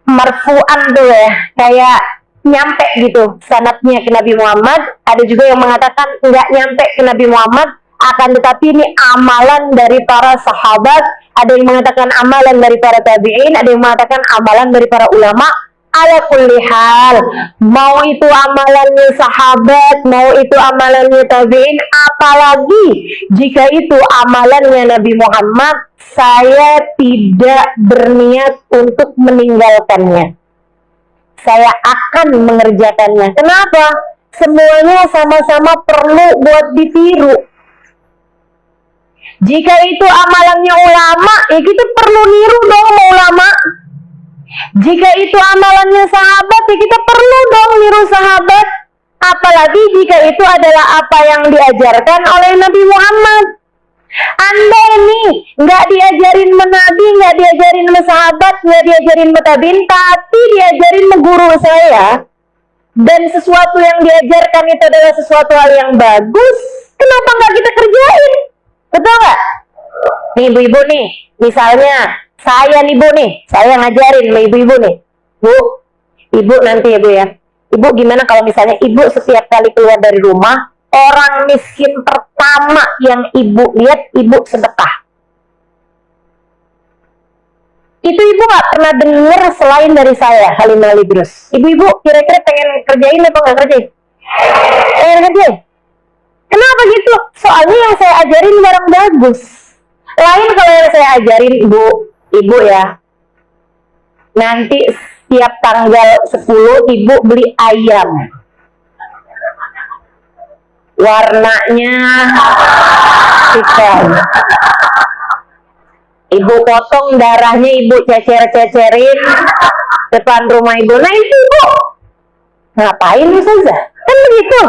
marfu'an tuh ya, kayak nyampe gitu sanadnya ke Nabi Muhammad. Ada juga yang mengatakan nggak nyampe ke Nabi Muhammad, akan tetapi ini amalan dari para sahabat. Ada yang mengatakan amalan dari para tabi'in, ada yang mengatakan amalan dari para ulama. Ala kulli hal, mau itu amalannya sahabat, mau itu amalannya tabi'in, apalagi jika itu amalannya Nabi Muhammad, saya tidak berniat untuk meninggalkannya. Saya akan mengerjakannya. Kenapa? Semuanya sama-sama perlu buat ditiru. Jika itu amalannya ulama, ya kita perlu niru dong ulama. Jika itu amalannya sahabat, ya kita perlu dong niru sahabat. Apalagi jika itu adalah apa yang diajarkan oleh Nabi Muhammad. Anda ini nggak diajarin sama Nabi, nggak diajarin sama sahabat, nggak diajarin sama tabiin, tapi diajarin sama guru saya. Dan sesuatu yang diajarkan itu adalah sesuatu hal yang bagus. Kenapa nggak kita kerjain? Betul nggak? Nih ibu-ibu nih, misalnya saya nih Bu nih, saya ngajarin sama ibu-ibu nih. Bu, ibu nanti ya Bu ya. Ibu gimana kalau misalnya ibu setiap kali keluar dari rumah, orang miskin pertama yang ibu lihat, ibu sedekah. Itu ibu gak pernah dengar selain dari saya, Halimah Lidrus. Ibu-ibu kira-kira pengen kerjain apa gak kerjain? Pengen kerjain? Kenapa gitu? Soalnya yang saya ajarin barang bagus. Lain kalau yang saya ajarin ibu ya, nanti setiap tanggal 10 ibu beli ayam. Warnanya ikan. Ibu potong darahnya, ibu cecer-cecerin depan rumah ibu. Nah itu ibu ngapain Ustazah? Kan begitu.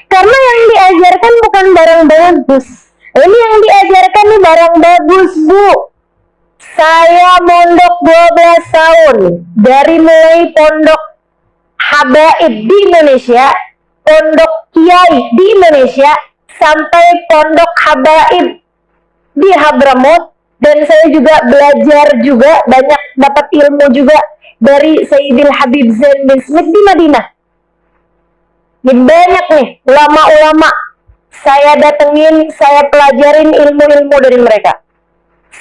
Karena yang diajarkan bukan barang bagus. Ini yang diajarkan nih barang bagus Bu. Saya mondok 12 tahun. Dari mulai pondok habaib di Indonesia, pondok kiai di Indonesia, sampai pondok habaib di Hadramaut. Dan saya juga belajar juga, banyak dapat ilmu juga dari Sayyidil Habib Zain bin Smith di Madinah. Ini banyak nih ulama-ulama saya datengin, saya pelajarin ilmu-ilmu dari mereka.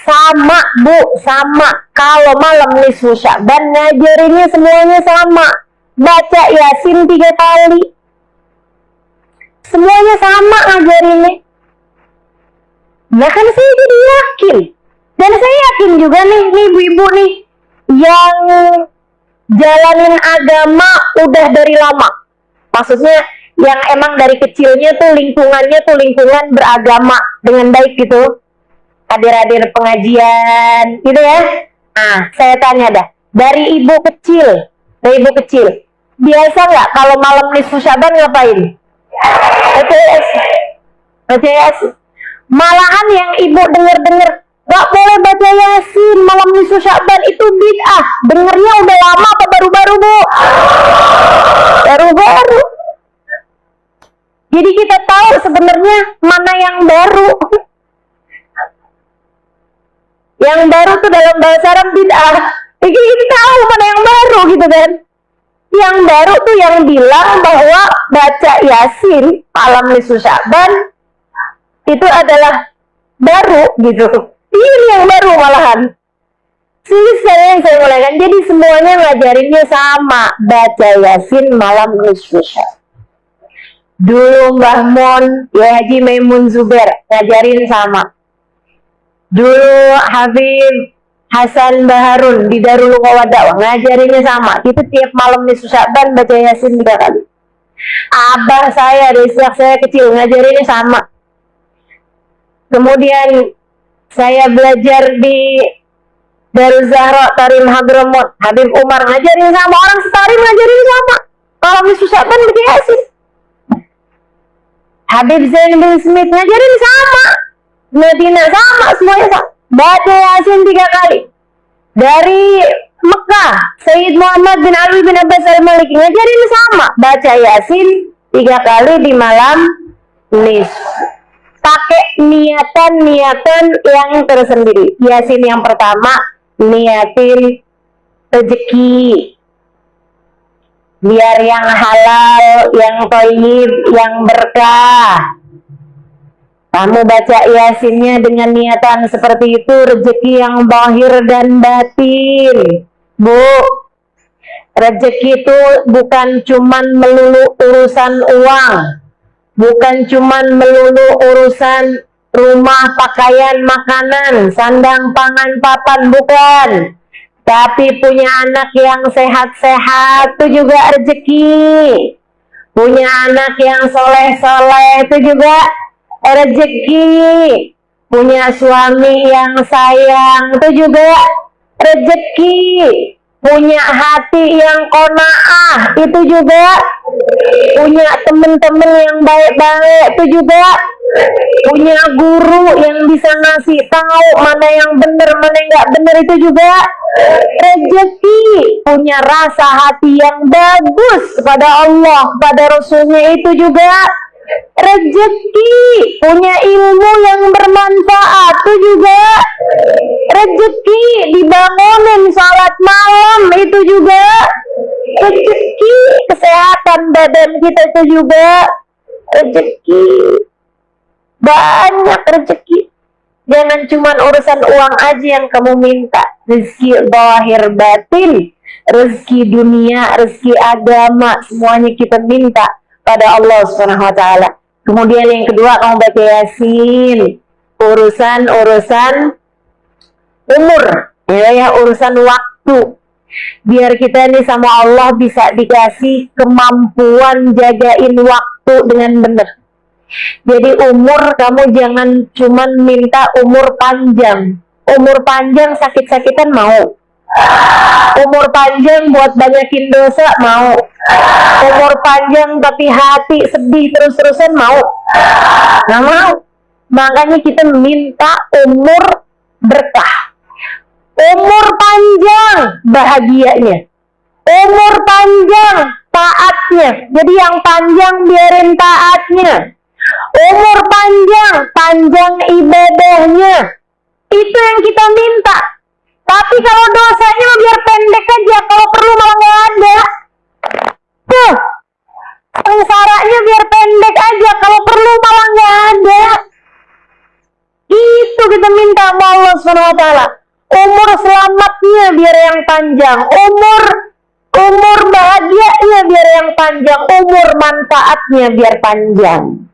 Sama Bu, sama. Kalau malam nisfu Sya'ban ngajarinnya semuanya sama. Baca Yasin 3 kali. Semuanya sama ngajarinnya. Nah kan saya jadi yakin. Dan saya yakin juga nih ibu-ibu nih yang jalanin agama udah dari lama. Maksudnya yang emang dari kecilnya tuh lingkungannya tuh lingkungan beragama dengan baik gitu. Hadir-hadir pengajian gitu ya. Nah, saya tanya dah, dari ibu kecil, biasa nggak kalau malam nisfu Sya'ban ngapain? BCS. Malahan yang ibu denger gak boleh baca Yasin malam nisfu Sya'ban, itu bid'ah. Dengernya udah lama apa baru-baru Bu? Baru-baru. Jadi kita tahu sebenarnya mana yang baru. Yang baru tuh dalam bahasa Arab bid'ah. Jadi kita tahu mana yang baru gitu kan. Yang baru tuh yang bilang bahwa baca Yasin malam nisfu Sya'ban itu adalah baru gitu. Ini yang baru malahan. Selesai yang saya mulaikan. Jadi semuanya ngajarinnya sama, baca Yasin malam nisfu Sya'ban. Dulu Mbah Mun, ya Haji Maimun Zubair ngajarin sama. Dulu Habib Hasan Baharun di Darul Qawadawah ngajarinnya sama. Itu tiap malam nisfu Sya'ban baca Yasin 3 kali. Abah saya dari sejak saya kecil ngajarinnya sama. Kemudian saya belajar di Darul Zahra Tarim Hadramut, Habib Umar ngajarin sama, orang Setarim ngajarin sama. Malam nisfu Sya'ban baca Yasin. Habib Zain bin Smith ngajarin sama, Medina sama, semuanya sama. Baca Yasin 3 kali. Dari Mekah, Sayyid Muhammad bin Ali bin Abbas al-Maliki ngajarin sama, baca Yasin 3 kali di malam nisfu. Pakai niatan yang tersendiri. Yasin yang pertama, niatin rezeki. Biar yang halal, yang thayyib, yang berkah. Kamu baca Yasinnya dengan niatan seperti itu, rezeki yang zahir dan batin. Bu, rezeki itu bukan cuman melulu urusan uang, bukan cuman melulu urusan rumah, pakaian, makanan, sandang, pangan, papan, bukan. Tapi punya anak yang sehat-sehat itu juga rezeki. Punya anak yang soleh-soleh itu juga rezeki. Punya suami yang sayang itu juga rezeki. Punya hati yang qanaah itu juga. Punya teman-teman yang baik-baik itu juga. Punya guru yang bisa ngasih tahu mana yang benar, mana yang nggak benar itu juga rezeki. Punya rasa hati yang bagus kepada Allah, kepada Rasulnya itu juga rezeki. Punya ilmu yang bermanfaat itu juga rezeki. Dibangunin salat malam itu juga rezeki. Kesehatan badan kita itu juga rezeki. Banyak rezeki. Jangan cuma urusan uang aja yang kamu minta. Rezeki zahir batin, rezeki dunia, rezeki agama, semuanya kita minta pada Allah Subhanahu wa taala. Kemudian yang kedua, kamu baca Yasin. Urusan umur, ya, urusan waktu. Biar kita nih sama Allah bisa dikasih kemampuan jagain waktu dengan benar. Jadi umur kamu jangan cuman minta umur panjang. Umur panjang sakit-sakitan mau. Umur panjang buat banyakin dosa mau. Umur panjang tapi hati sedih terus-terusan mau. Nggak mau. Makanya kita minta umur berkah. Umur panjang bahagianya. Umur panjang taatnya. Jadi yang panjang biarin taatnya. Umur panjang ibadahnya. Itu yang kita minta. Tapi kalau dosanya biar pendek aja, kalau perlu malah nggak ada. Tuh, sengsaranya biar pendek aja, kalau perlu malah nggak ada. Itu kita minta sama Allah SWT. Umur selamatnya biar yang panjang, umur bahagianya biar yang panjang, umur manfaatnya biar panjang.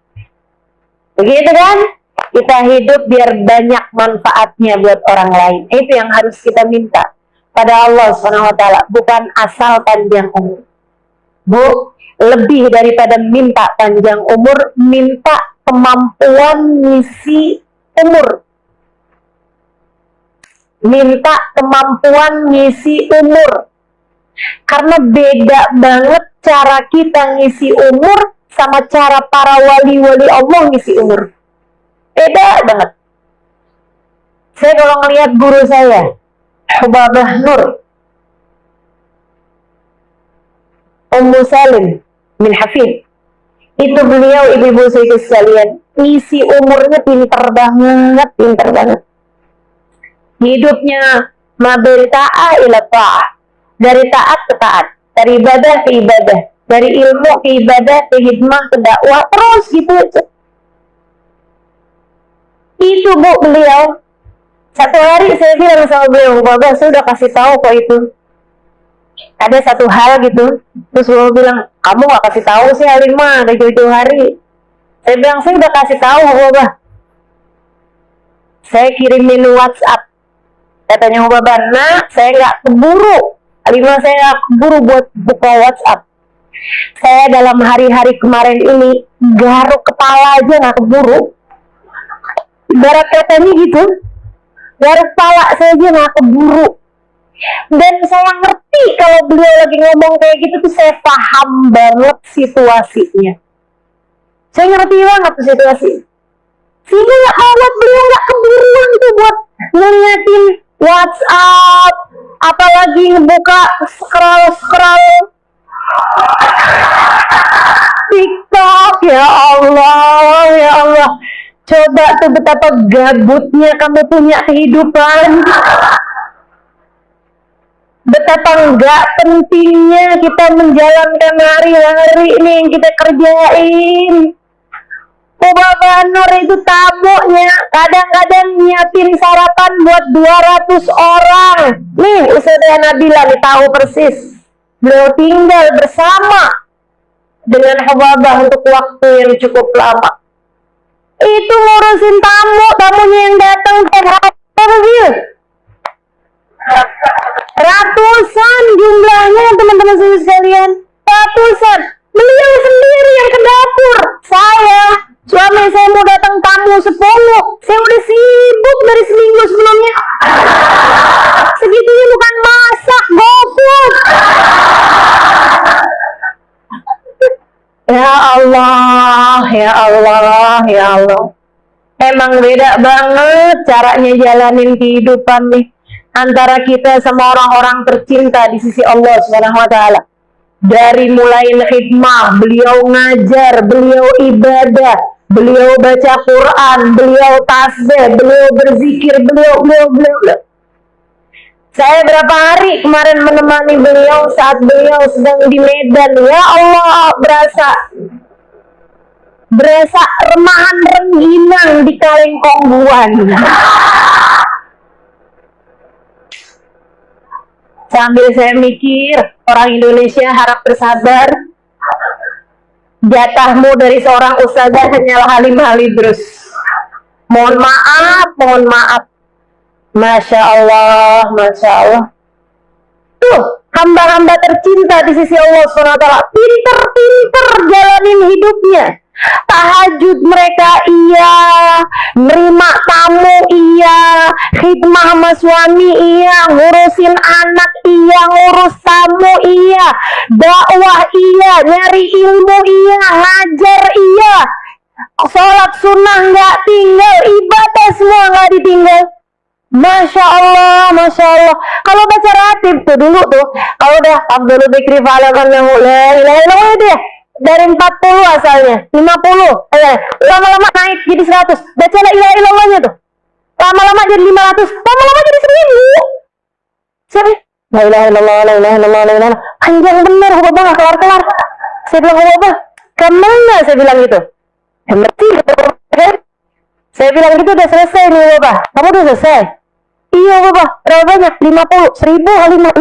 Begitu kan? Kita hidup biar banyak manfaatnya buat orang lain. Itu yang harus kita minta pada Allah SWT. Bukan asal panjang umur. Bu, lebih daripada minta panjang umur, minta kemampuan ngisi umur. Minta kemampuan ngisi umur. Karena beda banget cara kita ngisi umur sama cara para wali-wali Allah ngisi umur. Beda banget. Saya kalau ngelihat guru saya, Hubabah Nur, Ummu Salim bin Hafid, itu beliau ibu-ibu saya sekalian, ngisi umurnya pintar banget. Hidupnya mabel ta'ah ila ta'ah, dari taat ke taat, dari ibadah ke ibadah, dari ilmu ke ibadah, ke hikmah, ke dakwah, terus gitu aja. Itu Bu beliau Satu hari saya bilang sama beliau, Bapak saya udah kasih tahu kok itu. Ada satu hal gitu, terus beliau bilang, kamu gak kasih tahu sih Halimah, ada jauh-jauh hari. Saya bilang, saya udah kasih tahu Bapak. Saya kirimin WhatsApp. Katanya Bapak, nah saya nggak keburu. Halimah saya nggak keburu buat buka WhatsApp. Saya dalam hari-hari kemarin ini garuk kepala aja nggak keburu. Ibarat katanya gitu, garuk kepala saya aja nggak keburu. Dan saya ngerti kalau beliau lagi ngomong kayak gitu tuh saya paham banget situasinya. Saya ngerti banget tuh situasi. Sehingga nggak buat beliau nggak keburuan tuh buat ngeliatin WhatsApp, apalagi ngebuka scroll TikTok. Ya Allah, coba tuh betapa gabutnya kamu punya kehidupan, betapa enggak pentingnya kita menjalankan hari-hari ini yang kita kerjain. Bapak Nur itu tamunya kadang-kadang nyiapin sarapan buat 200 orang. Nih Ustazah Nabila nih tahu persis. Beliau tinggal bersama dengan Hababah untuk waktu yang cukup lama. Itu ngurusin tamunya yang datang ratusan jumlahnya teman-teman sekalian. Ratusan. Beliau sendiri yang ke dapur. Suami saya mau datang tamu 10. Saya udah sibuk dari seminggu sebelumnya. Segitunya bukan masak, GoFood. Ya Allah. Emang beda banget caranya jalanin kehidupan nih antara kita sama orang-orang tercinta di sisi Allah Subhanahu wa taala. Dari mulai khidmah, beliau ngajar, beliau ibadah, beliau baca Quran, beliau tasbih, beliau berzikir, beliau. Saya berapa hari kemarin menemani beliau saat beliau sedang di Medan. Ya Allah, berasa remahan rengginang di Kalengkongguan. Sambil saya mikir, orang Indonesia harap bersabar. Jatahmu dari seorang ustazah hanyalah Halimah Idrus. Mohon maaf. Masya Allah. Tuh, hamba-hamba tercinta di sisi Allah SWT. Pinter-pinter jalanin hidupnya. Tahajud mereka iya, nerima tamu iya, khidmah sama suami iya, ngurusin anak iya, ngurus tamu iya, dakwah iya, nyari ilmu iya, ngajar iya, sholat sunnah nggak tinggal, ibadah semua nggak ditinggal. Masya Allah. Kalau baca ratib tuh dulu tuh, kalau udah Abdul Bikri fa'alakan la ilaha illallah itu ya, dari 40 asalnya 50, lama-lama naik jadi 100. Baca la ilaha illallahnya tuh lama-lama jadi 500, lama-lama jadi 1000. Siapa? La ilaha illallah. Panjang bener, Bapak nggak kelar-kelar. Saya bilang, Bapak kemana? Saya bilang gitu. Ngerti? Saya bilang gitu, udah selesai nih Bapak. Kamu udah selesai? Iya Bapak. Berapa banyak? 50, 1000 kali 1000.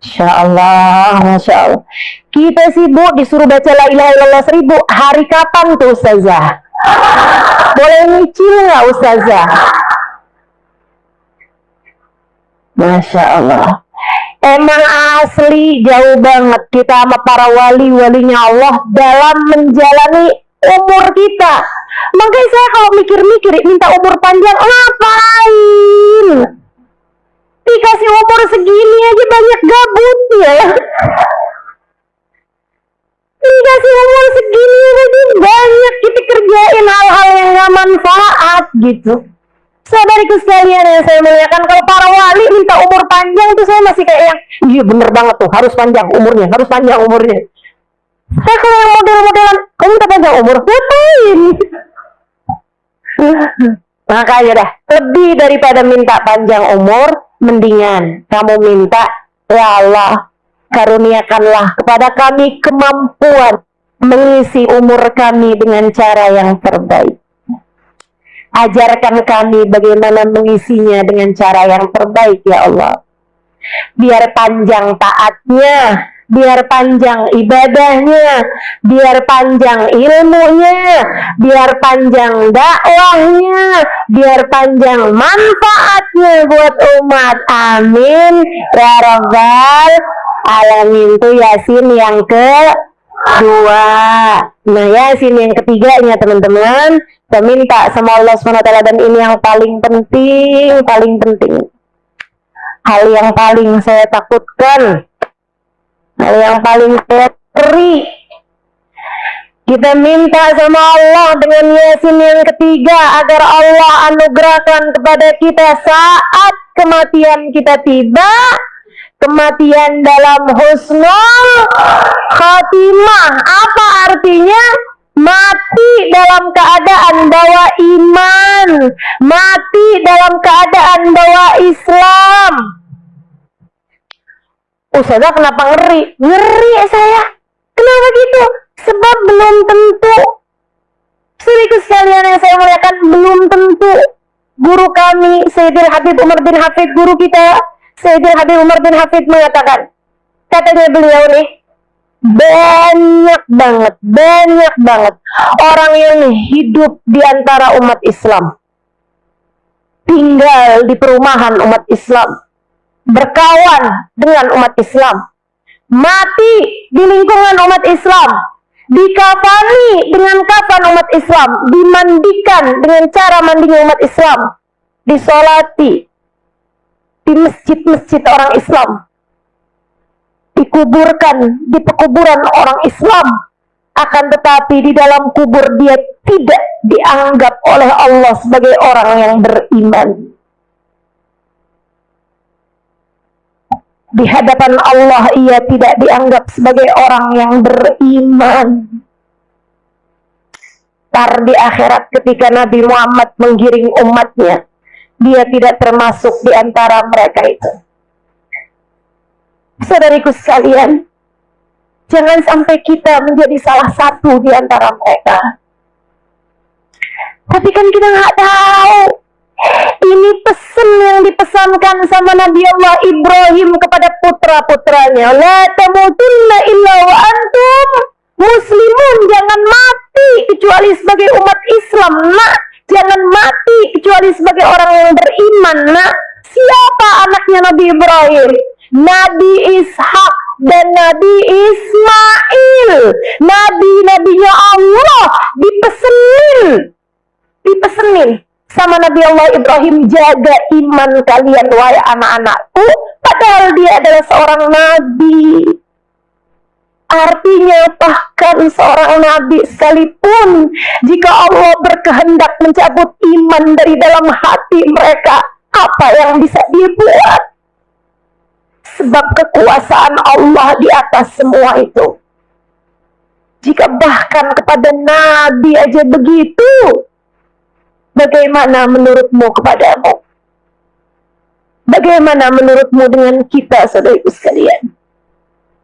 Masya Allah. Kita sibuk disuruh baca la ilaha illallah 1000. Hari kapan tuh Ustazah? Boleh nyicil nggak Ustazah? Masya Allah. Emang asli jauh banget kita sama para wali-walinya Allah dalam menjalani umur kita. Makanya saya kalau mikir-mikir minta umur panjang, ngapain? Dikasih umur segini aja banyak gabutnya. Dikasih umur segini aja banyak kita kerjain hal-hal yang gak manfaat gitu. Saudariku sekalian yang saya muliakan, kalau para wali minta umur panjang tuh saya masih kayak yang, iya bener banget tuh, harus panjang umurnya. Saya kalau yang model-modelan, kamu minta panjang umur, ngapain? Makanya dah, lebih daripada minta panjang umur, mendingan kamu minta, ya Allah, karuniakanlah kepada kami kemampuan mengisi umur kami dengan cara yang terbaik. Ajarkan kami bagaimana mengisinya dengan cara yang terbaik ya Allah. Biar panjang taatnya, biar panjang ibadahnya, biar panjang ilmunya, biar panjang dakwahnya, biar panjang manfaatnya buat umat. Amin ya rabbal alamin. Itu Yasin yang kedua. Nah, Yasin yang ketiganya teman-teman, kita minta sama Allah SWT, dan ini yang paling penting, hal yang paling saya takutkan, hal yang paling saya ngeri. Kita minta sama Allah dengan Yasin yang ketiga agar Allah anugerahkan kepada kita saat kematian kita tiba, kematian dalam husnul khatimah. Apa artinya? Mati dalam keadaan bawa iman, mati dalam keadaan bawa Islam. Ustazah, kenapa ngeri? Ngeri saya. Kenapa gitu? Sebab belum tentu. Saudaraku sekalian yang saya muliakan, belum tentu. Guru kami, Sayyidil Habib Umar bin Hafid, guru kita, Sayyidil Habib Umar bin Hafid mengatakan, katanya beliau nih, banyak banget orang yang hidup di antara umat Islam, tinggal di perumahan umat Islam, berkawan dengan umat Islam, mati di lingkungan umat Islam, dikafani dengan kafan umat Islam, dimandikan dengan cara mandinya umat Islam, disolati di masjid-masjid orang Islam, dikuburkan di pekuburan orang Islam, akan tetapi di dalam kubur dia tidak dianggap oleh Allah sebagai orang yang beriman. Di hadapan Allah ia tidak dianggap sebagai orang yang beriman. Tar di akhirat ketika Nabi Muhammad menggiring umatnya, dia tidak termasuk di antara mereka itu. Saudariku sekalian, jangan sampai kita menjadi salah satu di antara mereka. Tapi kan kita nggak tahu. Ini pesan yang dipesankan sama Nabi Allah Ibrahim kepada putra-putranya. La tamutunna illa wa antum muslimun. Jangan mati kecuali sebagai umat Islam, nak. Jangan mati kecuali sebagai orang yang beriman, nak. Siapa anaknya Nabi Ibrahim? Nabi Ishak dan Nabi Ismail. Nabi-nabinya Allah dipesenin sama Nabi Allah Ibrahim, jaga iman kalian wahai anak-anakku, padahal dia adalah seorang nabi. Artinya bahkan seorang nabi sekalipun, jika Allah berkehendak mencabut iman dari dalam hati mereka, apa yang bisa dibuat? Sebab kekuasaan Allah di atas semua itu. Jika bahkan kepada Nabi aja begitu, bagaimana menurutmu kepadamu? Bagaimana menurutmu dengan kita, saudaraku sekalian?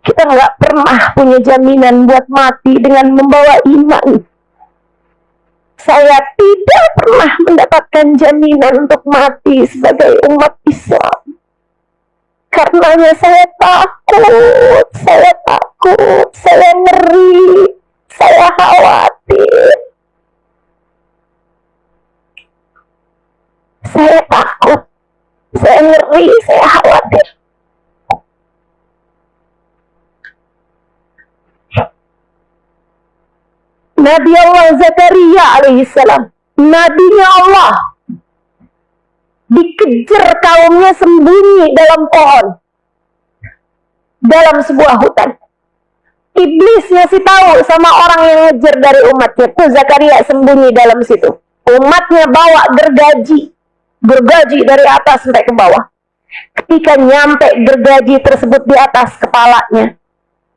Kita nggak pernah punya jaminan buat mati dengan membawa iman. Saya tidak pernah mendapatkan jaminan untuk mati sebagai umat Islam. Karenanya saya takut, saya ngeri, saya khawatir. Saya takut, saya ngeri, saya khawatir. Nabi Allah Zakaria alaihissalam, nabinya Allah, dikejar kaumnya sembunyi dalam pohon, dalam sebuah hutan. Iblis ngasih tahu sama orang yang ngejar dari umatnya, tuh Zakaria sembunyi dalam situ. Umatnya bawa gergaji dari atas sampai ke bawah. Ketika nyampe gergaji tersebut di atas kepalanya,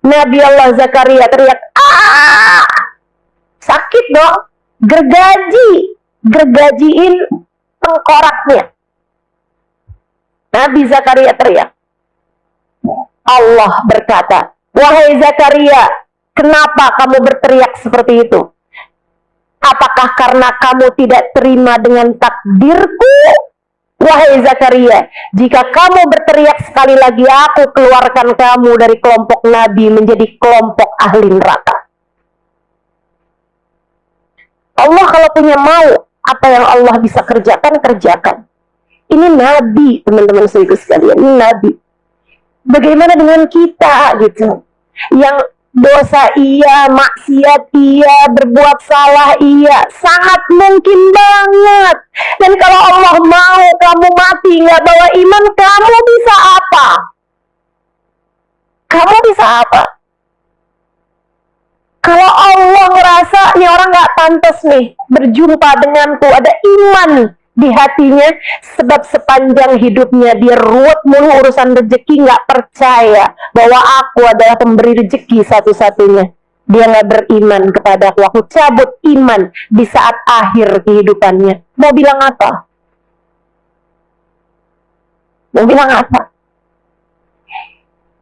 Nabi Allah Zakaria teriak, "Ah! Sakit dong!" Gergajiin tengkoraknya. Nabi Zakaria teriak. Allah berkata, "Wahai Zakaria, kenapa kamu berteriak seperti itu? Apakah karena kamu tidak terima dengan takdirku? Wahai Zakaria, jika kamu berteriak sekali lagi, aku keluarkan kamu dari kelompok Nabi menjadi kelompok ahli neraka. Allah kalau punya mau, apa yang Allah bisa kerjakan, kerjakan. Ini Nabi, teman-teman sekalian, ini Nabi. Bagaimana dengan kita gitu? Yang dosa iya, maksiat iya, berbuat salah iya, sangat mungkin banget. Dan kalau Allah mau kamu mati nggak bawa iman, kamu bisa apa? Kamu bisa apa? Kalau Allah ngerasa nih orang nggak pantas nih berjumpa denganku, ada iman di hatinya, sebab sepanjang hidupnya dia ruwet mulu urusan rezeki, nggak percaya bahwa aku adalah pemberi rezeki satu-satunya. Dia nggak beriman kepada aku cabut iman di saat akhir kehidupannya. Mau bilang apa? Mau bilang apa?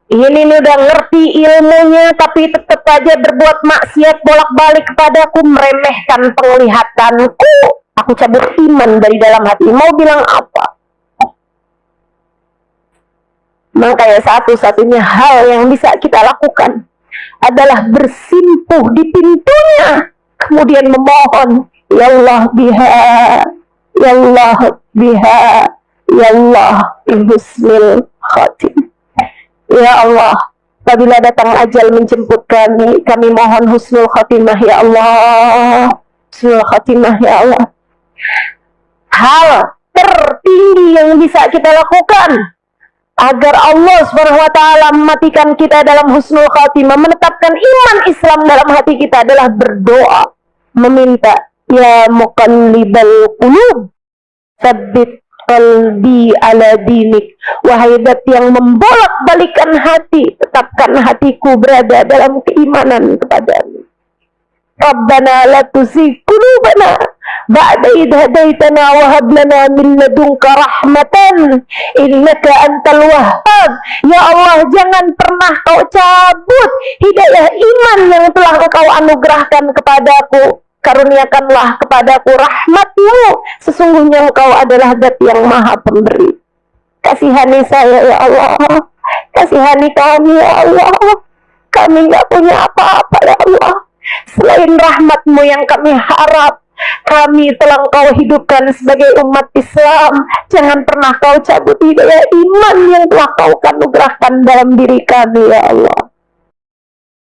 Ini udah ngerti ilmunya tapi tetap aja berbuat maksiat bolak-balik kepadaku, meremehkan penglihatanku. Aku cabut iman dari dalam hati. Mau bilang apa? Maka ya satu-satunya hal yang bisa kita lakukan adalah bersimpuh di pintunya, kemudian memohon, ya Allah biha, ya Allah biha, ya Allah husnul khatim. Ya Allah, apabila datang ajal menjemput kami mohon husnul khatimah ya Allah, husnul khatimah ya Allah. Hal tertinggi yang bisa kita lakukan agar Allah SWT mematikan kita dalam husnul khatimah, menetapkan iman Islam dalam hati kita adalah berdoa, meminta, ya muqallibal qulub, tsabbit qalbi ala dinik. Wahai zat yang membolak-balikan hati, tetapkan hatiku berada dalam keimanan kepadamu. Rabbana la tuzigh qulubana ba'da idh hadaitana wa hab lana min ladunka rahmatan innaka antal wahhab. Ya Allah, jangan pernah kau cabut hidayah iman yang telah kau anugerahkan kepadaku. Karuniakanlah kepadaku rahmatmu, sesungguhnya engkau adalah zat yang maha pemberi. Kasihani saya ya Allah, kasihani kami ya Allah. Kami nggak punya apa-apa ya Allah selain rahmatmu yang kami harap. Kami telah kau hidupkan sebagai umat Islam. Jangan pernah kau cabut hidayah iman yang telah kau anugerahkan dalam diri kami ya Allah.